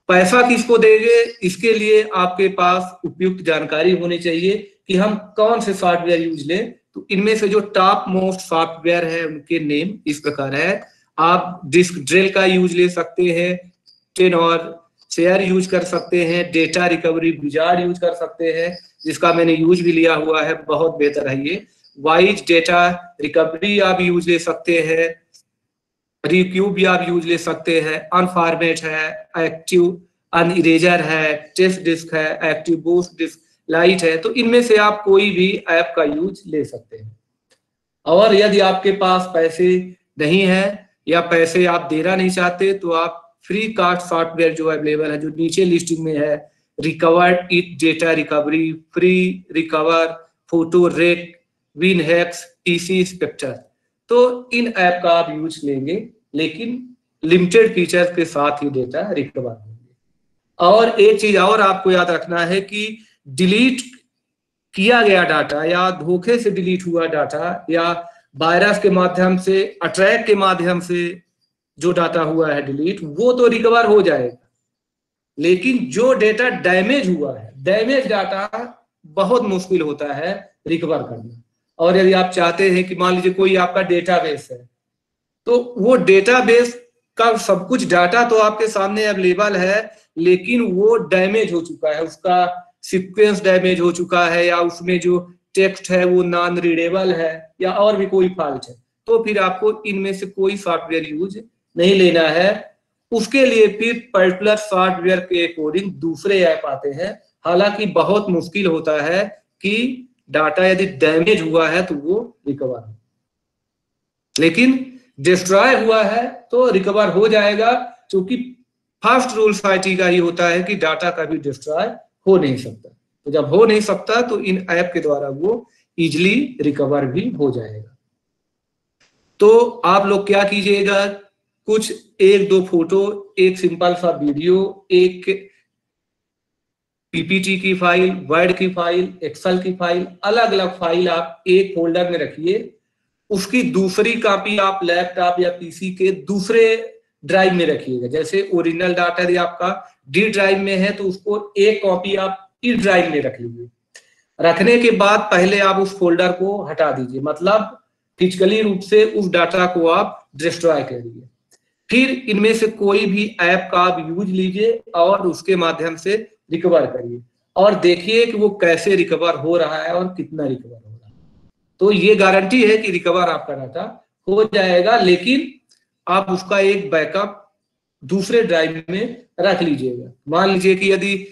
पैसा किसको देंगे, इसके लिए आपके पास उपयुक्त जानकारी होनी चाहिए कि हम कौन से सॉफ्टवेयर यूज लें। तो इनमें से जो टॉप मोस्ट सॉफ्टवेयर है उनके नेम इस प्रकार है। आप डिस्क ड्रिल का यूज ले सकते हैं, टेनर शेयर यूज कर सकते हैं, डेटा रिकवरी विजार्ड यूज कर सकते हैं, जिसका मैंने यूज भी लिया हुआ है, बहुत बेहतर है ये। वाइज डेटा रिकवरी आप यूज ले सकते हैं, रिक्यूब भी आप यूज ले सकते हैं, अनफॉर्मेट है, एक्टिव अनइरेजर है, टेस्ट डिस्क है, एक्टिव बूस्ट डिस्क लाइट है। तो इनमें से आप कोई भी ऐप का यूज ले सकते हैं। और यदि आपके पास पैसे नहीं है या पैसे आप देना नहीं चाहते तो आप फ्री कास्ट सॉफ्टवेयर जो अवेलेबल है, जो नीचे लिस्टिंग में है, recovered it data recovery, free recover, PhotoRec, WinHex, PC inspector, तो इन ऐप का आप यूज लेंगे, लेकिन लिमिटेड फीचर्स के साथ ही डेटा रिकवर होंगे। और एक चीज और आपको याद रखना है कि डिलीट किया गया डाटा या धोखे से डिलीट हुआ डाटा या वायरस के माध्यम से, अटैक के माध्यम से जो डाटा हुआ है डिलीट, वो तो रिकवर हो जाएगा। लेकिन जो डेटा डैमेज हुआ है, डैमेज डाटा बहुत मुश्किल होता है रिकवर करना। और यदि आप चाहते हैं कि मान लीजिए कोई आपका डेटाबेस है, तो वो डेटाबेस का सब कुछ डाटा तो आपके सामने अवेलेबल है, लेकिन वो डैमेज हो चुका है, उसका सीक्वेंस डैमेज हो चुका है, या उसमें जो टेक्स्ट है वो नॉन रीडेबल है, या और भी कोई फॉल्ट है, तो फिर आपको इनमें से कोई सॉफ्टवेयर यूज नहीं लेना है। उसके लिए फिर पर्टिकुलर सॉफ्टवेयर के अकॉर्डिंग दूसरे ऐप आते हैं। हालांकि बहुत मुश्किल होता है कि डाटा यदि डैमेज हुआ है तो वो रिकवर हो, लेकिन डिस्ट्रॉय हुआ है तो रिकवर हो जाएगा, क्योंकि फर्स्ट रूल साइटी का ही होता है कि डाटा कभी डिस्ट्रॉय हो नहीं सकता। तो जब हो नहीं सकता तो इन ऐप के द्वारा वो इजिली रिकवर भी हो जाएगा। तो आप लोग क्या कीजिएगा, कुछ 1-2 फोटो, एक सिंपल सा वीडियो, एक पीपीटी की फाइल, वर्ड की फाइल, एक्सेल की फाइल, अलग अलग फाइल आप एक फोल्डर में रखिए। उसकी दूसरी कॉपी आप लैपटॉप या पीसी के दूसरे ड्राइव में रखिएगा। जैसे ओरिजिनल डाटा यदि आपका डी ड्राइव में है तो उसको एक कॉपी आप ई ड्राइव में रख लीजिए। रखने के बाद पहले आप उस फोल्डर को हटा दीजिए, मतलब फिजिकली रूप से उस डाटा को आप डिस्ट्रॉय करिए। फिर इनमें से कोई भी ऐप का आप यूज लीजिए और उसके माध्यम से रिकवर करिए, और देखिए कि वो कैसे रिकवर हो रहा है और कितना रिकवर हो रहा है। तो ये गारंटी है कि रिकवर आपका डाटा हो जाएगा, लेकिन आप उसका एक बैकअप दूसरे ड्राइव में रख लीजिएगा। मान लीजिए कि यदि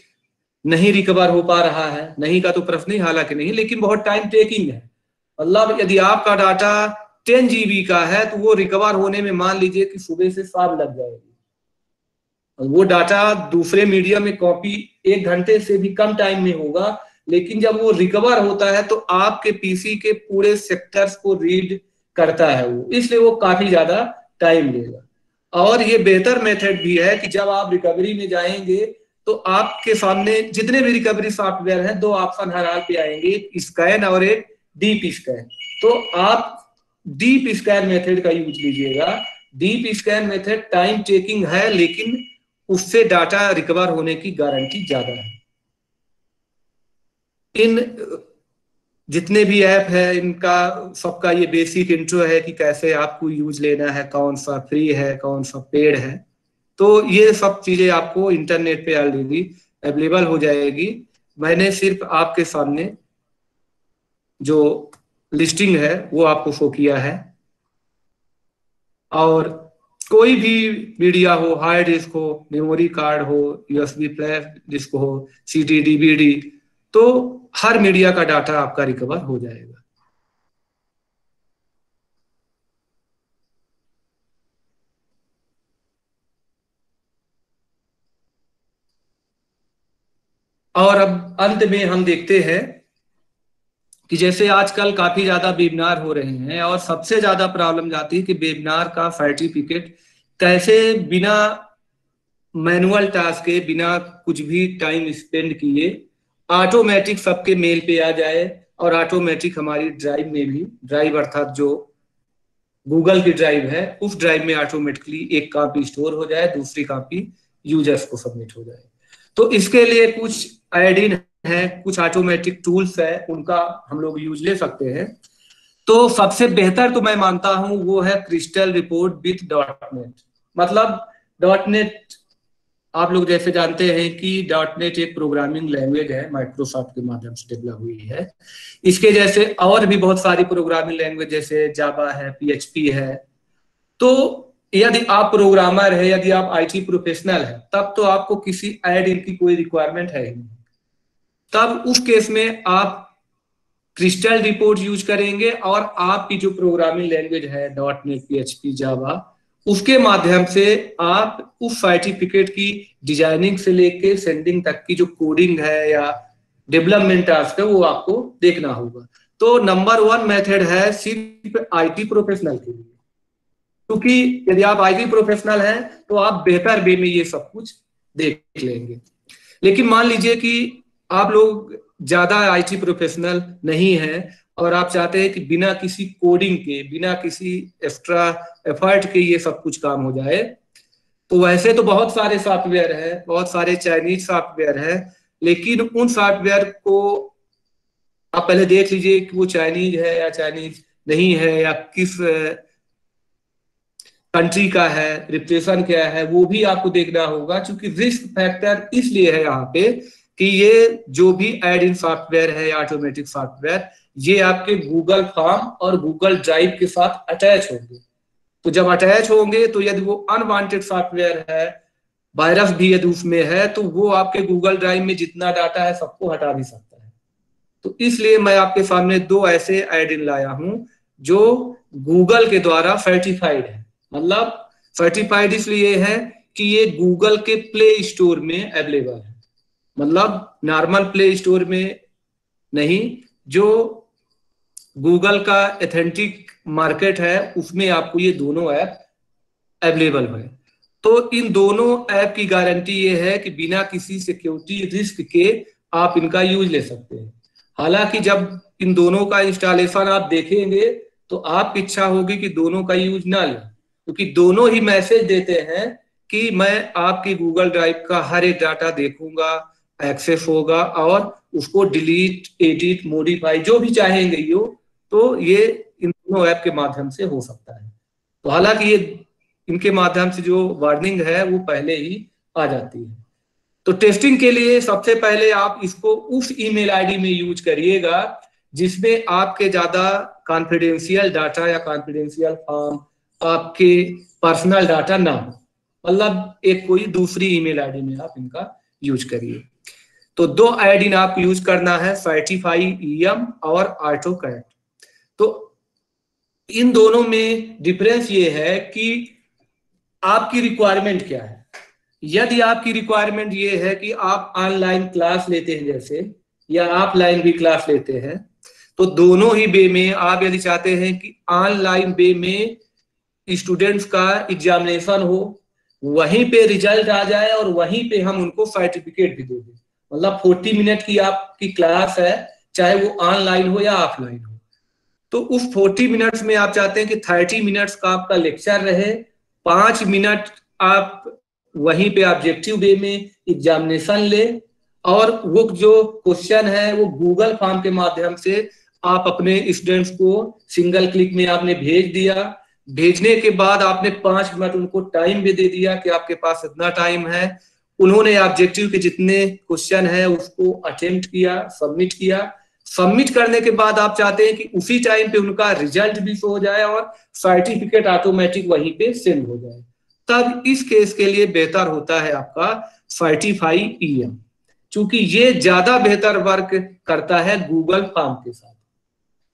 नहीं रिकवर हो पा रहा है, नहीं का तो प्रश्न ही हालांकि नहीं, लेकिन बहुत टाइम टेकिंग है। मतलब यदि आपका डाटा 10 GB का है तो वो रिकवर होने में मान लीजिए कि सुबह से शाम लग जाएगी। वो डाटा दूसरे मीडिया में कॉपी 1 घंटे से भी कम टाइम में होगा, लेकिन जब वो रिकवर होता है तो आपके पीसी के पूरे सेक्टर्स को रीड करता है वो, इसलिए वो काफी ज्यादा टाइम लेगा। और ये बेहतर मेथड भी है कि जब आप रिकवरी में जाएंगे तो आपके सामने जितने भी रिकवरी सॉफ्टवेयर हैं, 2 ऑप्शन हर हाल पे आएंगे, एक स्कैन और एक डीप स्कैन। तो आप डीप स्कैन मेथड का यूज लीजिएगा। Deep scan method time taking है, लेकिन उससे डाटा रिकवर होने की गारंटी ज्यादा है। इन जितने भी ऐप है इनका सबका ये बेसिक इंट्रो है कि कैसे आपको यूज लेना है, कौन सा फ्री है, कौन सा पेड है। तो ये सब चीजें आपको इंटरनेट पे ऑलरेडी अवेलेबल हो जाएगी। मैंने सिर्फ आपके सामने जो लिस्टिंग है वो आपको शो किया है। और कोई भी मीडिया हो, हार्ड डिस्क हो, मेमोरी कार्ड हो, यूएसबी फ्लैश डिस्क हो, सीडी, डीवीडी, तो हर मीडिया का डाटा आपका रिकवर हो जाएगा। और अब अंत में हम देखते हैं कि जैसे आजकल काफी ज्यादा वेबिनार हो रहे हैं और सबसे ज्यादा प्रॉब्लम जाती है कि वेबिनार का सर्टिफिकेट कैसे बिना मैनुअल टास्क के, बिना कुछ भी टाइम स्पेंड किए ऑटोमेटिक सबके मेल पे आ जाए और ऑटोमेटिक हमारी ड्राइव में भी, ड्राइव अर्थात जो गूगल की ड्राइव है उस ड्राइव में ऑटोमेटिकली एक कॉपी स्टोर हो जाए, दूसरी कॉपी यूजर्स को सबमिट हो जाए। तो इसके लिए कुछ ऐड इन है, कुछ ऑटोमेटिक टूल्स है, उनका हम लोग यूज ले सकते हैं। तो सबसे बेहतर तो मैं मानता हूं वो है क्रिस्टल रिपोर्ट विथ .NET। मतलब .NET आप लोग जैसे जानते हैं कि .NET एक प्रोग्रामिंग लैंग्वेज है, माइक्रोसॉफ्ट के माध्यम से डेवलप हुई है। इसके जैसे और भी बहुत सारी प्रोग्रामिंग लैंग्वेज जैसे जावा है, PHP है। तो यदि आप प्रोग्रामर है, यदि आप IT प्रोफेशनल है, तब तो आपको किसी ऐड इन की कोई रिक्वायरमेंट है ही नहीं। तब उस केस में आप क्रिस्टल रिपोर्ट यूज करेंगे और आपकी जो प्रोग्रामिंग लैंग्वेज है .NET, PHP, जावा, उसके माध्यम से आप उस सर्टिफिकेट की डिजाइनिंग से लेके सेंडिंग तक की जो कोडिंग है या डेवलपमेंट टास्क है वो आपको देखना होगा। तो नंबर 1 मेथड है सिर्फ IT प्रोफेशनल के लिए, क्योंकि यदि आप IT प्रोफेशनल हैं तो आप बेहतर वे में ये सब कुछ देख लेंगे। लेकिन मान लीजिए कि आप लोग ज्यादा IT प्रोफेशनल नहीं है और आप चाहते हैं कि बिना किसी कोडिंग के, बिना किसी एक्स्ट्रा एफर्ट के ये सब कुछ काम हो जाए, तो वैसे तो बहुत सारे सॉफ्टवेयर है, बहुत सारे चाइनीज सॉफ्टवेयर है, लेकिन उन सॉफ्टवेयर को आप पहले देख लीजिए कि वो चाइनीज है या चाइनीज नहीं है, या किस कंट्री का है, रिप्रेजेंटेशन क्या है, वो भी आपको देखना होगा। क्योंकि रिस्क फैक्टर इसलिए है यहाँ पे कि ये जो भी ऐड इन सॉफ्टवेयर है या ऑटोमेटिक सॉफ्टवेयर, ये आपके गूगल फॉर्म और गूगल ड्राइव के साथ अटैच होंगे। तो जब अटैच होंगे तो यदि वो अनवांटेड सॉफ्टवेयर है, वायरस भी यदि उसमें है, तो वो आपके गूगल ड्राइव में जितना डाटा है सबको हटा भी सकता है। तो इसलिए मैं आपके सामने 2 ऐसे ऐड इन लाया हूं जो गूगल के द्वारा सर्टिफाइड है। मतलब सर्टिफाइड इसलिए है कि ये गूगल के प्ले स्टोर में अवेलेबल है, मतलब नॉर्मल प्ले स्टोर में नहीं, जो गूगल का एथेंटिक मार्केट है उसमें आपको ये दोनों ऐप अवेलेबल है। तो इन दोनों ऐप की गारंटी ये है कि बिना किसी सिक्योरिटी रिस्क के आप इनका यूज ले सकते हैं। हालांकि जब इन दोनों का इंस्टॉलेशन आप देखेंगे तो आपकी इच्छा होगी कि दोनों का यूज ना लें, क्योंकि दोनों ही मैसेज देते हैं कि मैं आपकी गूगल ड्राइव का हर एक डाटा देखूंगा, एक्सेस होगा और उसको डिलीट, एडिट, मॉडिफाई जो भी चाहेंगे यो, तो ये इन दोनों ऐप के माध्यम से हो सकता है। तो हालांकि ये इनके माध्यम से जो वार्निंग है वो पहले ही आ जाती है। तो टेस्टिंग के लिए सबसे पहले आप इसको उस ईमेल आईडी में यूज करिएगा जिसमें आपके ज्यादा कॉन्फिडेंशियल डाटा या कॉन्फिडेंशियल फॉर्म, आपके पर्सनल डाटा ना हो। मतलब एक कोई दूसरी ईमेल आईडी में आप इनका यूज करिए। तो 2 आईडी आपको यूज करना है, सर्टिफाई EM और ऑटोकैट। तो इन दोनों में डिफरेंस ये है कि आपकी रिक्वायरमेंट क्या है। यदि आपकी रिक्वायरमेंट ये है कि आप ऑनलाइन क्लास लेते हैं जैसे, या ऑफलाइन भी क्लास लेते हैं, तो दोनों ही वे में आप यदि चाहते हैं कि ऑनलाइन वे में स्टूडेंट्स का एग्जामिनेशन हो, वहीं पे रिजल्ट आ जाए और वहीं पे हम उनको सर्टिफिकेट भी दे दें। मतलब 40 मिनट की आपकी क्लास है, चाहे वो ऑनलाइन हो या ऑफलाइन हो, तो उस 40 मिनट्स में आप चाहते हैं कि 30 मिनट्स का आपका लेक्चर रहे, 5 मिनट आप वहीं पे ऑब्जेक्टिव वे में एग्जामिनेशन ले, और वो जो क्वेश्चन है वो गूगल फॉर्म के माध्यम से आप अपने स्टूडेंट्स को सिंगल क्लिक में आपने भेज दिया। भेजने के बाद आपने 5 मिनट उनको टाइम भी दे दिया कि आपके पास इतना टाइम है। उन्होंने ऑब्जेक्टिव के जितने क्वेश्चन है उसको अटेम्प्ट किया, सबमिट किया, सबमिट करने के बाद आप चाहते हैं कि उसी टाइम पे उनका रिजल्ट भी शो हो जाए और सर्टिफिकेट ऑटोमेटिक वहीं पे सेंड हो जाए, तब इस केस के लिए बेहतर होता है आपका सर्टिफाई ईएम, क्योंकि ये ज्यादा बेहतर वर्क करता है गूगल फॉर्म के साथ।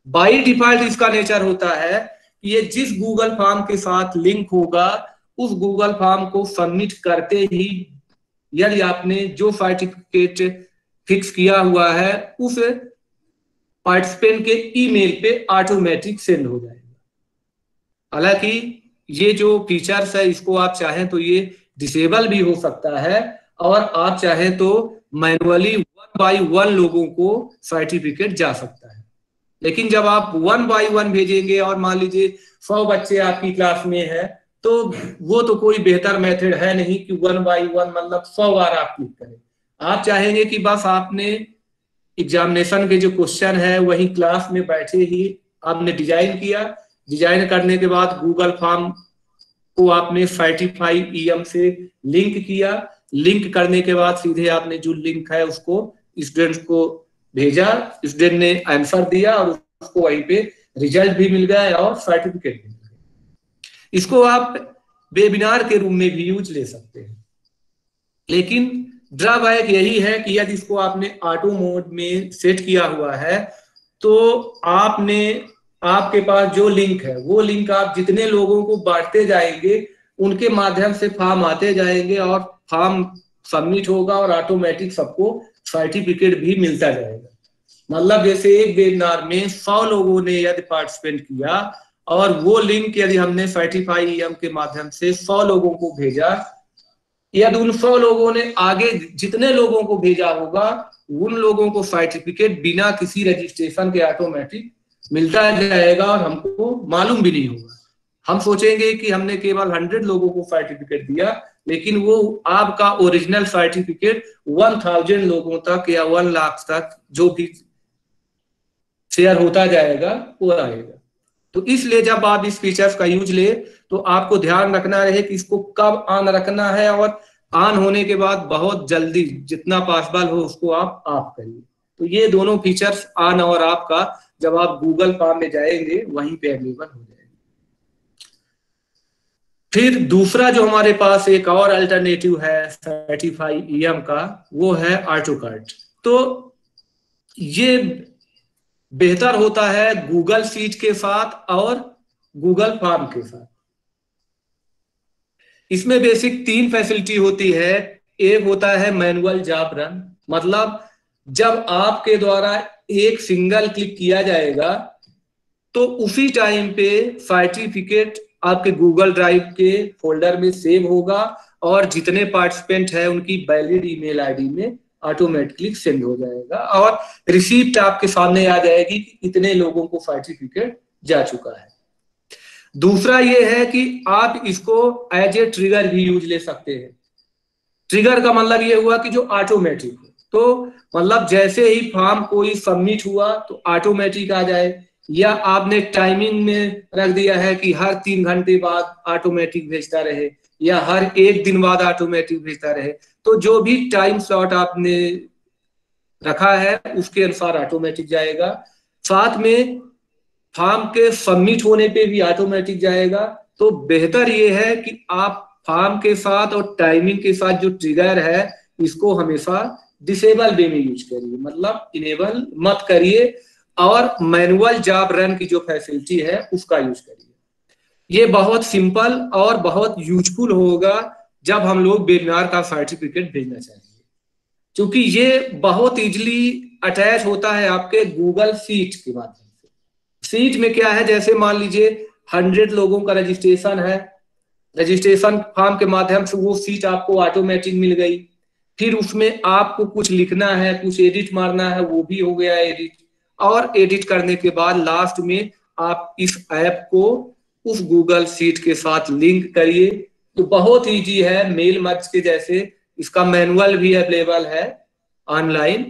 बाई डिफॉल्ट इसका नेचर होता है कि ये जिस गूगल फॉर्म के साथ लिंक होगा उस गूगल फॉर्म को सबमिट करते ही यदि आपने जो सर्टिफिकेट फिक्स किया हुआ है उस पार्टिसिपेंट के ईमेल पे ऑटोमेटिक सेंड हो जाएगा। हालांकि ये जो फीचर्स है इसको आप चाहें तो ये डिसेबल भी हो सकता है और आप चाहें तो मैनुअली 1 बाय 1 लोगों को सर्टिफिकेट जा सकता है। लेकिन जब आप 1 बाय 1 भेजेंगे और मान लीजिए 100 बच्चे आपकी क्लास में है तो वो तो कोई बेहतर मेथड है नहीं कि 1 बाय 1 मतलब 100 बार आप क्लिक करें। आप चाहेंगे कि बस आपने एग्जामिनेशन के जो क्वेश्चन है वही क्लास में बैठे ही आपने डिजाइन किया, डिजाइन करने के बाद गूगल फॉर्म को आपने सर्टिफाई ईएम से लिंक किया, लिंक करने के बाद सीधे आपने जो लिंक है उसको स्टूडेंट को भेजा, स्टूडेंट ने आंसर दिया और उसको वहीं पे रिजल्ट भी मिल गया और सर्टिफिकेट भी मिल गया। इसको आप वेबिनार के रूम में भी यूज ले सकते हैं, लेकिन ड्रॉबैक यही है कि यदि इसको आपने ऑटो मोड में सेट किया हुआ है तो आपके पास जो लिंक है वो लिंक आप जितने लोगों को बांटते जाएंगे उनके माध्यम से फॉर्म आते जाएंगे और फॉर्म सबमिट होगा और ऑटोमेटिक सबको सर्टिफिकेट भी मिलता जाएगा। मतलब जैसे एक वेबिनार में 100 लोगों ने यदि पार्टिसिपेट किया और वो लिंक यदि हमने सर्टिफाई ईएम के माध्यम से 100 लोगों को भेजा, यदि उन 100 लोगों ने आगे जितने लोगों को भेजा होगा उन लोगों को सर्टिफिकेट बिना किसी रजिस्ट्रेशन के ऑटोमेटिक मिलता जाएगा और हमको मालूम भी नहीं होगा। हम सोचेंगे कि हमने केवल 100 लोगों को सर्टिफिकेट दिया, लेकिन वो आपका ओरिजिनल सर्टिफिकेट 1000 लोगों तक या 1 लाख तक जो भी शेयर होता जाएगा वो आएगा। तो इसलिए जब आप इस फीचर्स का यूज ले तो आपको ध्यान रखना रहे कि इसको कब ऑन रखना है और ऑन होने के बाद बहुत जल्दी जितना पॉसिबल हो उसको आप ऑफ करिए। तो ये दोनों फीचर्स ऑन और ऑफ का जब आप गूगल फॉर्म में जाएंगे वहीं पे अवेलेबल हो जाएंगे। फिर दूसरा जो हमारे पास एक और अल्टरनेटिव है सर्टिफाई ईएम का वो है ऑटोकार्ट। तो ये बेहतर होता है गूगल शीट के साथ और गूगल फॉर्म के साथ। इसमें बेसिक 3 फैसिलिटी होती है। एक होता है मैनुअल जॉब रन, मतलब जब आपके द्वारा एक सिंगल क्लिक किया जाएगा तो उसी टाइम पे सर्टिफिकेट आपके गूगल ड्राइव के फोल्डर में सेव होगा और जितने पार्टिसिपेंट है उनकी वैलिड ईमेल आईडी में ऑटोमेटिकली सेंड हो जाएगा और रिसीप्ट आपके सामने आ जाएगी कि इतने लोगों को सर्टिफिकेट जा चुका है। दूसरा ये है कि आप इसको एज ए ट्रिगर भी यूज ले सकते हैं। ट्रिगर का मतलब ये हुआ कि जो ऑटोमेटिक हो, तो मतलब जैसे ही फॉर्म कोई सबमिट हुआ तो ऑटोमेटिक आ जाए, या आपने टाइमिंग में रख दिया है कि हर 3 घंटे बाद ऑटोमेटिक भेजता रहे या हर 1 दिन बाद ऑटोमेटिक भेजता रहे, तो जो भी टाइम स्लॉट आपने रखा है उसके अनुसार ऑटोमेटिक जाएगा। साथ में फॉर्म के सबमिट होने पे भी ऑटोमेटिक जाएगा। तो बेहतर ये है कि आप फॉर्म के साथ और टाइमिंग के साथ जो ट्रिगर है इसको हमेशा डिसेबल वे में यूज करिए, मतलब इनेबल मत करिए और मैनुअल जॉब रन की जो फैसिलिटी है उसका यूज करिए। ये बहुत सिंपल और बहुत यूजफुल होगा जब हम लोग वेबिनार का सर्टिफिकेट भेजना चाहेंगे, क्योंकि ये बहुत इजीली अटैच होता है आपके गूगल शीट के माध्यम से। शीट में क्या है, जैसे मान लीजिए 100 लोगों का रजिस्ट्रेशन है, रजिस्ट्रेशन फॉर्म के माध्यम से वो शीट आपको ऑटोमेटिक मिल गई, फिर उसमें आपको कुछ लिखना है, कुछ एडिट मारना है, वो भी हो गया एडिट, और एडिट करने के बाद लास्ट में आप इस ऐप को उस गूगल शीट के साथ लिंक करिए। तो बहुत इजी है, मेल मर्ज के जैसे। इसका मैनुअल भी अवेलेबल है ऑनलाइन,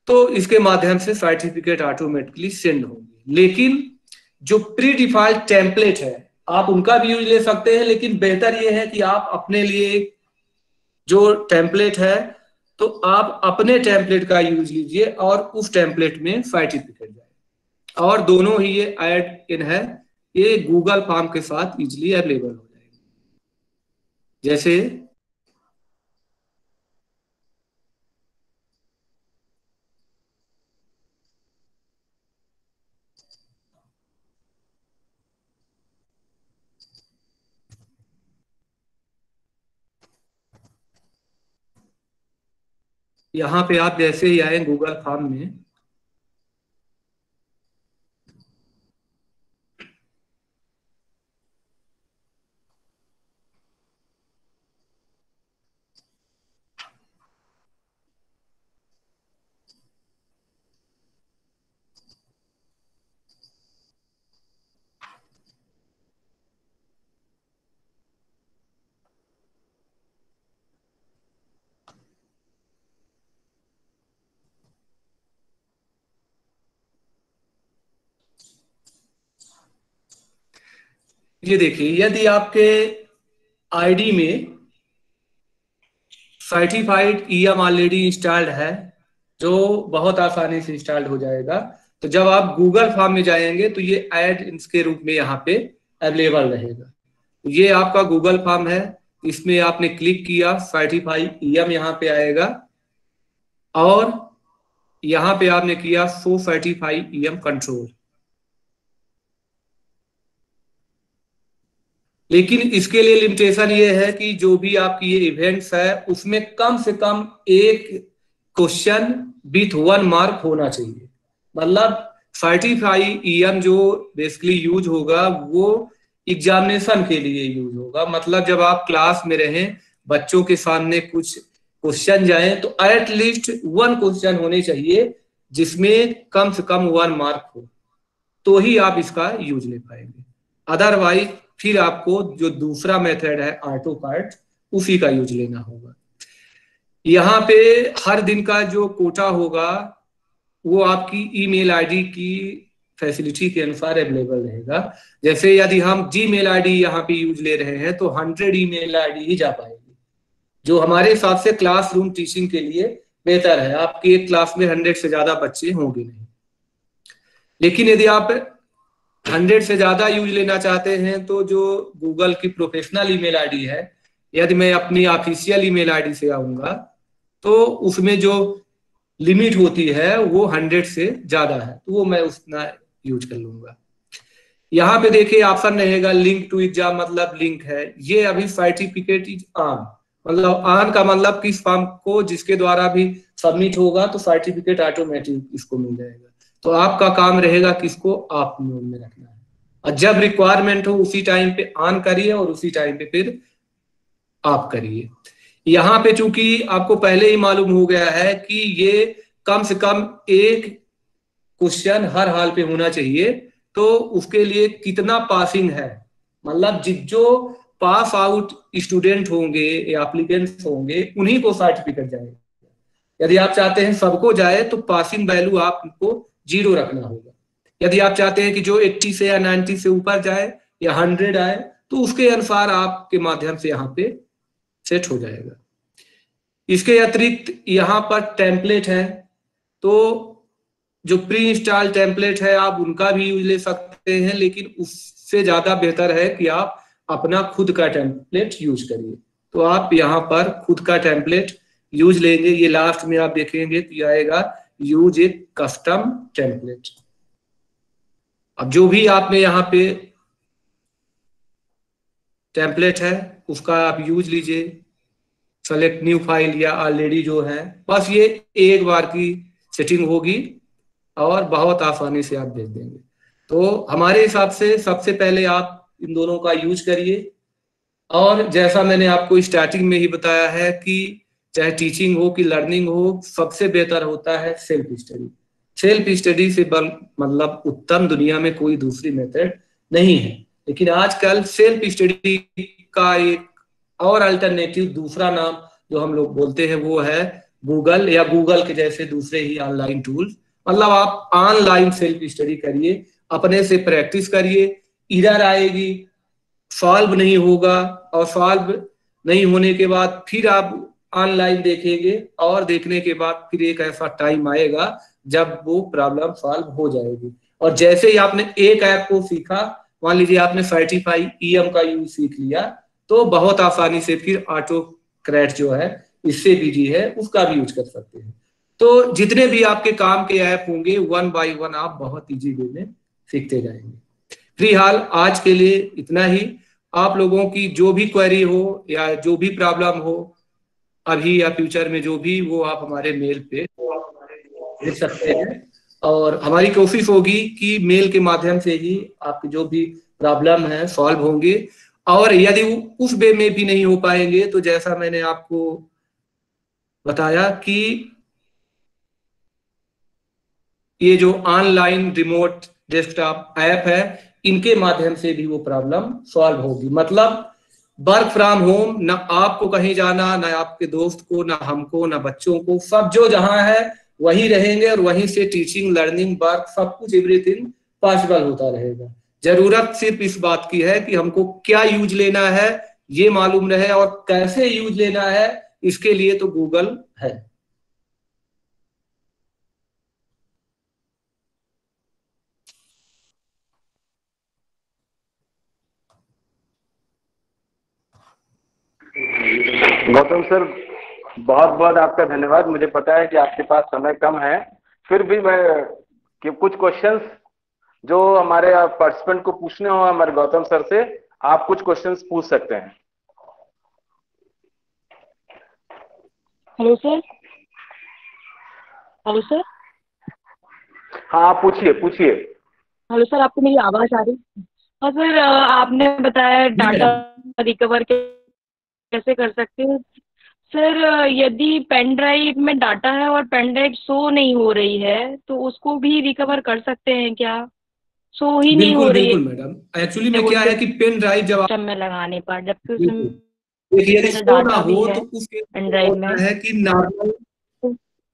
तो इसके माध्यम से सर्टिफिकेट ऑटोमेटिकली सेंड होंगे। लेकिन जो प्री डिफॉल्ट टेम्पलेट है आप उनका भी यूज ले सकते हैं, लेकिन बेहतर यह है कि आप अपने लिए जो टेम्पलेट है तो आप अपने टेम्पलेट का यूज लीजिए और उस टेम्पलेट में सर्टिफिकेट जाए, और दोनों ही ये ऐड इन है, ये गूगल फॉर्म के साथ इजिली अवेलेबल हो जाएगा। जैसे यहाँ पे आप जैसे ही आए गूगल फॉर्म में, ये देखिए, यदि आपके आईडी में सर्टिफाइड ईएम ऑलरेडी इंस्टॉल्ड है, जो बहुत आसानी से इंस्टॉल्ड हो जाएगा, तो जब आप गूगल फॉर्म में जाएंगे तो ये ऐड इन्स के रूप में यहाँ पे अवेलेबल रहेगा। ये आपका गूगल फॉर्म है, इसमें आपने क्लिक किया, सर्टिफाइड ईएम यहाँ पे आएगा, और यहाँ पे आपने किया शो सर्टिफाइड ईएम कंट्रोल। लेकिन इसके लिए लिमिटेशन ये है कि जो भी आपकी ये इवेंट्स है उसमें कम से कम एक क्वेश्चन विथ 1 मार्क होना चाहिए। मतलब सर्टिफाइड ईएम जो बेसिकली यूज होगा वो एग्जामिनेशन के लिए यूज होगा। मतलब जब आप क्लास में रहें, बच्चों के सामने कुछ क्वेश्चन जाए, तो एटलीस्ट 1 क्वेश्चन होने चाहिए जिसमें कम से कम 1 मार्क हो, तो ही आप इसका यूज ले पाएंगे। अदरवाइज फिर आपको जो दूसरा मेथड है ऑटो कार्ड, उसी का यूज लेना होगा। यहाँ पे हर दिन का जो कोटा होगा वो आपकी ईमेल आईडी की फैसिलिटी के अनुसार अवेलेबल रहेगा। जैसे यदि हम जीमेल आईडी यहाँ पे यूज ले रहे हैं तो 100 ईमेल आईडी ही जा पाएगी, जो हमारे हिसाब से क्लासरूम टीचिंग के लिए बेहतर है। आपकी एक क्लास में 100 से ज्यादा बच्चे होंगे नहीं। लेकिन यदि आप 100 से ज्यादा यूज लेना चाहते हैं तो जो गूगल की प्रोफेशनल ईमेल आईडी है, यदि मैं अपनी ऑफिशियल ईमेल आईडी से आऊंगा तो उसमें जो लिमिट होती है वो 100 से ज्यादा है, तो वो मैं उतना यूज कर लूंगा। यहाँ पे देखिए ऑप्शन रहेगा लिंक टू एग्जाम, मतलब लिंक है। ये अभी सर्टिफिकेट इज ऑन, मतलब ऑन का मतलब किस फॉर्म को जिसके द्वारा भी सबमिट होगा तो सर्टिफिकेट ऑटोमेटिक इसको मिल जाएगा। तो आपका काम रहेगा किसको आप मोड में रखना है, और जब रिक्वायरमेंट हो उसी टाइम पे ऑन करिए और उसी टाइम पे फिर आप करिए। यहाँ पे चूंकि आपको पहले ही मालूम हो गया है कि ये कम से कम एक क्वेश्चन हर हाल पे होना चाहिए, तो उसके लिए कितना पासिंग है, मतलब जो पास आउट स्टूडेंट होंगे या एप्लीकेंट्स होंगे उन्हीं को सर्टिफिकेट जाएगा। यदि आप चाहते हैं सबको जाए तो पासिंग वैल्यू आपको 0 रखना होगा। यदि आप चाहते हैं कि जो 80 से या 90 से ऊपर जाए या 100 आए तो उसके अनुसार आपके माध्यम से यहाँ पे सेट हो जाएगा। इसके अतिरिक्त यहाँ पर टेम्पलेट है, तो जो प्री इंस्टॉल टेम्पलेट है आप उनका भी यूज ले सकते हैं, लेकिन उससे ज्यादा बेहतर है कि आप अपना खुद का टेम्पलेट यूज करिए। तो आप यहाँ पर खुद का टेम्पलेट यूज लेंगे, ये लास्ट में आप देखेंगे तो आएगा यूज ए कस्टम टेम्पलेट। अब जो भी आपने यहाँ पे टेम्पलेट है उसका आप यूज लीजिए, सेलेक्ट न्यू फाइल या ऑलरेडी जो है, बस ये एक बार की सेटिंग होगी और बहुत आसानी से आप देख देंगे। तो हमारे हिसाब से सबसे पहले आप इन दोनों का यूज करिए, और जैसा मैंने आपको स्टार्टिंग में ही बताया है कि चाहे टीचिंग हो कि लर्निंग हो, सबसे बेहतर होता है सेल्फ स्टडी। सेल्फ स्टडी से मतलब उत्तम दुनिया में कोई दूसरी मेथड नहीं है। लेकिन आजकल सेल्फ स्टडी का एक और अल्टरनेटिव दूसरा नाम जो हम लोग बोलते हैं वो है गूगल, या गूगल के जैसे दूसरे ही ऑनलाइन टूल्स। मतलब आप ऑनलाइन सेल्फ स्टडी करिए, अपने से प्रैक्टिस करिए, एरर आएगी, सॉल्व नहीं होगा, और सॉल्व नहीं होने के बाद फिर आप ऑनलाइन देखेंगे और देखने के बाद फिर एक ऐसा टाइम आएगा जब वो प्रॉब्लम सॉल्व हो जाएगी। और जैसे ही आपने एक ऐप को सीखा, मान लीजिए आपने सर्टिफाई ईएम का यूज सीख लिया, तो बहुत आसानी से फिर ऑटो क्रैट जो है, इससे बिजी है, उसका भी यूज कर सकते हैं। तो जितने भी आपके काम के ऐप होंगे, वन बाय वन आप बहुत इजी वे में सीखते जाएंगे। फिलहाल आज के लिए इतना ही। आप लोगों की जो भी क्वेरी हो या जो भी प्रॉब्लम हो अभी या फ्यूचर में, जो भी, वो आप हमारे मेल पे लिख सकते हैं। और हमारी कोशिश होगी कि मेल के माध्यम से ही आपकी जो भी प्रॉब्लम है सॉल्व होंगे। और यदि उस वे में भी नहीं हो पाएंगे तो जैसा मैंने आपको बताया कि ये जो ऑनलाइन रिमोट डेस्कटॉप ऐप है, इनके माध्यम से भी वो प्रॉब्लम सॉल्व होगी। मतलब वर्क फ्रॉम होम, ना आपको कहीं जाना, ना आपके दोस्त को, ना हमको, ना बच्चों को, सब जो जहां है वहीं रहेंगे और वहीं से टीचिंग, लर्निंग, वर्क, सब कुछ एवरीथिंग पॉसिबल होता रहेगा। जरूरत सिर्फ इस बात की है कि हमको क्या यूज लेना है ये मालूम रहे, और कैसे यूज लेना है इसके लिए तो गूगल है। गौतम सर, बहुत बहुत आपका धन्यवाद। मुझे पता है कि आपके पास समय कम है, फिर भी मैं कि कुछ क्वेश्चंस जो हमारे पार्टिसिपेंट को पूछने हो हमारे गौतम सर से, आप कुछ क्वेश्चंस पूछ सकते हैं। Hello sir. Hello sir. हाँ, आप पूछिए पूछिए। हेलो सर, आपको मेरी आवाज आ रही? हाँ सर, आपने बताया जी डाटा मैडम। रिकवर कैसे कर सकते हैं। सर, यदि पेन ड्राइव में डाटा है और पेन ड्राइव शो नहीं हो रही है तो उसको भी रिकवर कर सकते हैं क्या? शो ही नहीं हो बिल्कुल रही बिल्कुल मैडम, एक्चुअली है में वो क्या है कि पेन ड्राइव जब आप, सिस्टम में लगाने पर, जबकि बिल्कुल, उसमें देखिए यदि शो ना डाटा भी हो है तो उस केस में पेन क्या ड्राइव में। होता है कि नॉर्मल,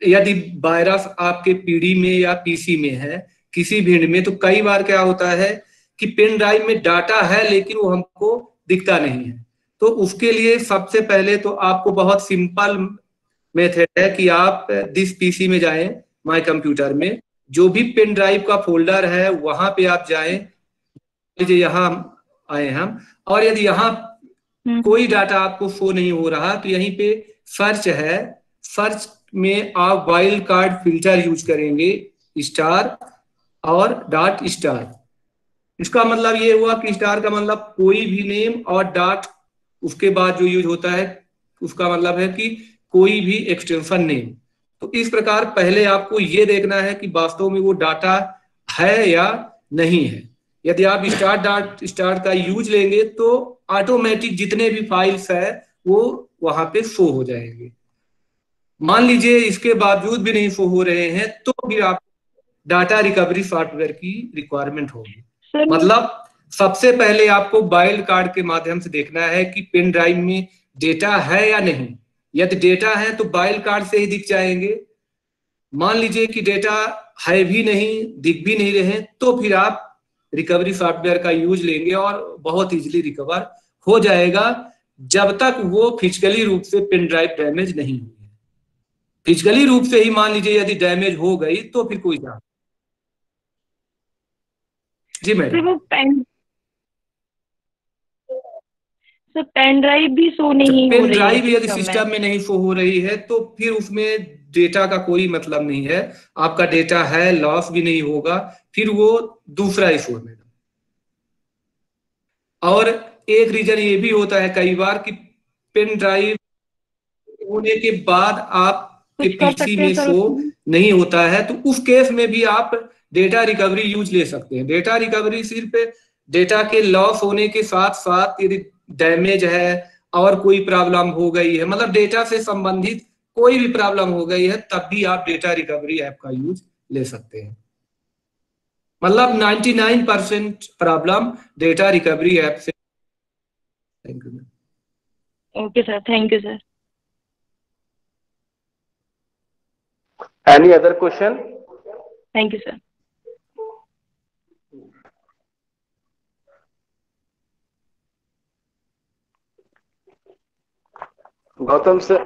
यदि वायरस आपके पीडी में या पीसी में है, किसी भी में, तो कई बार क्या होता है कि पेन ड्राइव में डाटा है लेकिन वो हमको दिखता नहीं है। तो उसके लिए सबसे पहले तो आपको बहुत सिंपल मेथड है कि आप दिस पीसी में जाएं, माय कंप्यूटर में, जो भी पेन ड्राइव का फोल्डर है वहां पे आप जाएं। लीजिए यहाँ आए हम, और यदि यहाँ कोई डाटा आपको शो नहीं हो रहा तो यहीं पे सर्च है, सर्च में आप वाइल्ड कार्ड फिल्टर यूज करेंगे, स्टार और डॉट स्टार। इसका मतलब ये हुआ कि स्टार का मतलब कोई भी नेम, और डॉट उसके बाद जो यूज होता है उसका मतलब है कि कोई भी एक्सटेंशन नेम। तो इस प्रकार पहले आपको ये देखना है कि वास्तव में वो डाटा है या नहीं है। यदि आप स्टार डॉट स्टार का यूज लेंगे तो ऑटोमेटिक जितने भी फाइल्स है वो वहां पे शो हो जाएंगे। मान लीजिए इसके बावजूद भी नहीं शो हो रहे हैं तो फिर आप डाटा रिकवरी सॉफ्टवेयर की रिक्वायरमेंट होगी। सर मतलब सबसे पहले आपको वाइल्ड कार्ड के माध्यम से देखना है कि पेन ड्राइव में डेटा है या नहीं। यदि डेटा है तो वाइल्ड कार्ड से ही दिख जाएंगे। मान लीजिए कि डेटा है भी नहीं, दिख भी नहीं रहे, तो फिर आप रिकवरी सॉफ्टवेयर का यूज लेंगे और बहुत इजीली रिकवर हो जाएगा, जब तक वो फिजिकली रूप से पेन ड्राइव डैमेज नहीं हुई है। फिजिकली रूप से ही मान लीजिए यदि डैमेज हो गई तो फिर कोई जा। जी सर मैडम। वो पेन ड्राइव भी शो नहीं हो पेन रही है ड्राइव यदि सिस्टम में। सिस्टम में नहीं शो हो रही है तो फिर उसमें डेटा का कोई मतलब नहीं है। आपका डेटा है, लॉस भी नहीं होगा, फिर वो दूसरा इशू है मैडम। और एक रीजन ये भी होता है कई बार कि पेन ड्राइव होने के बाद आपके कुछ कर पीसी सकते हैं में सर शो उसमें? नहीं होता है, तो उस केस में भी आप डेटा रिकवरी यूज ले सकते हैं। डेटा रिकवरी सिर्फ डेटा के लॉस होने के साथ साथ यदि डैमेज है और कोई प्रॉब्लम हो गई है, मतलब डेटा से संबंधित कोई भी प्रॉब्लम हो गई है, तब भी आप डेटा रिकवरी ऐप का यूज ले सकते हैं। मतलब 99% प्रॉब्लम डेटा रिकवरी ऐप से। Thank you. Okay sir, thank you sir. Any other question? Thank you sir. Gautam sir,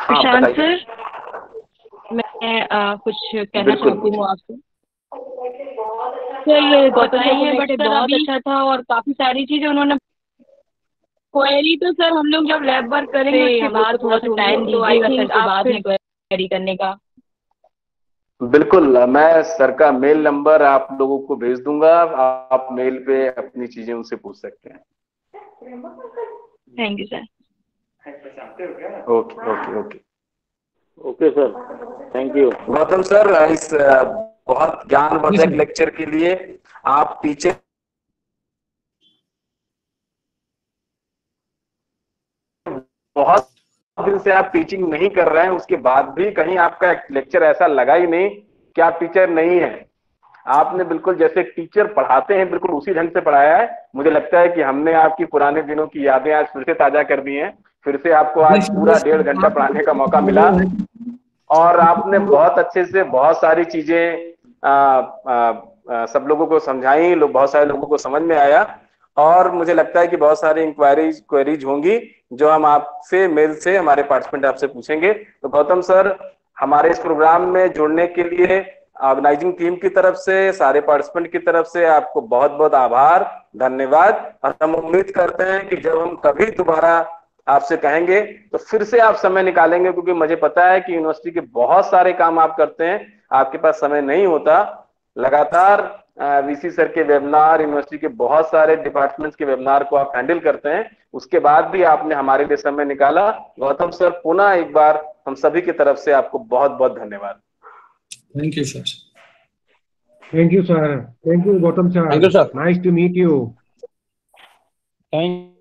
Prashant बताइए। सर, मैं कुछ कहना बिल्कुल चाहती हूँ पूछिए। आपसे। सर गौतम सर बताइए, बट सर बहुत अच्छा था और काफी सारी चीजें उन्होंने क्वेरी। तो सर हम लोग जब लैब वर्क करेंगे उसके बाद थोड़ा सा टाइम दीजिएगा सर के बाद में क्वेरी करने का। बिल्कुल, मैं सर का मेल नंबर आप लोगों को भेज दूंगा, आप मेल पे अपनी चीजें उनसे पूछ सकते हैं। Thank you sir. Okay okay okay okay sir, thank you. Gautam sir, इस बहुत ज्ञानवर्धक लेक्चर के लिए आप टीचर बहुत दिन से आप टीचिंग नहीं कर रहे हैं, उसके बाद भी कहीं आपका लेक्चर ऐसा लगा ही नहीं कि आप टीचर नहीं है। आपने बिल्कुल जैसे टीचर पढ़ाते हैं बिल्कुल उसी ढंग से पढ़ाया है। मुझे लगता है कि हमने आपकी पुराने दिनों की यादें आज फिर से ताजा कर दी हैं। फिर से आपको आज पूरा 1.5 घंटा पढ़ाने का मौका मिला और आपने बहुत अच्छे से बहुत सारी चीजें सब लोगों को समझाई, बहुत सारे लोगों को समझ में आया और मुझे लगता है कि बहुत सारी क्वेरीज होंगी जो हम आपसे मेल से हमारे पार्टिसिपेंट आपसे पूछेंगे। तो गौतम सर, हमारे इस प्रोग्राम में जुड़ने के लिए ऑर्गेनाइजिंग टीम की तरफ से, सारे पार्टिसिपेंट की तरफ से आपको बहुत बहुत आभार, धन्यवाद। और हम उम्मीद करते हैं कि जब हम कभी दोबारा आपसे कहेंगे तो फिर से आप समय निकालेंगे, क्योंकि मुझे पता है कि यूनिवर्सिटी के बहुत सारे काम आप करते हैं, आपके पास समय नहीं होता। लगातार वीसी सर के वेबिनार, यूनिवर्सिटी के बहुत सारे डिपार्टमेंट्स के वेबिनार को आप हैंडल करते हैं, उसके बाद भी आपने हमारे लिए समय निकाला। गौतम सर, पुनः एक बार हम सभी की तरफ से आपको बहुत बहुत धन्यवाद। Thank you sir. Thank you, sir. Thank you, Gautam sir. Thank you, sir. Nice to meet you. Thank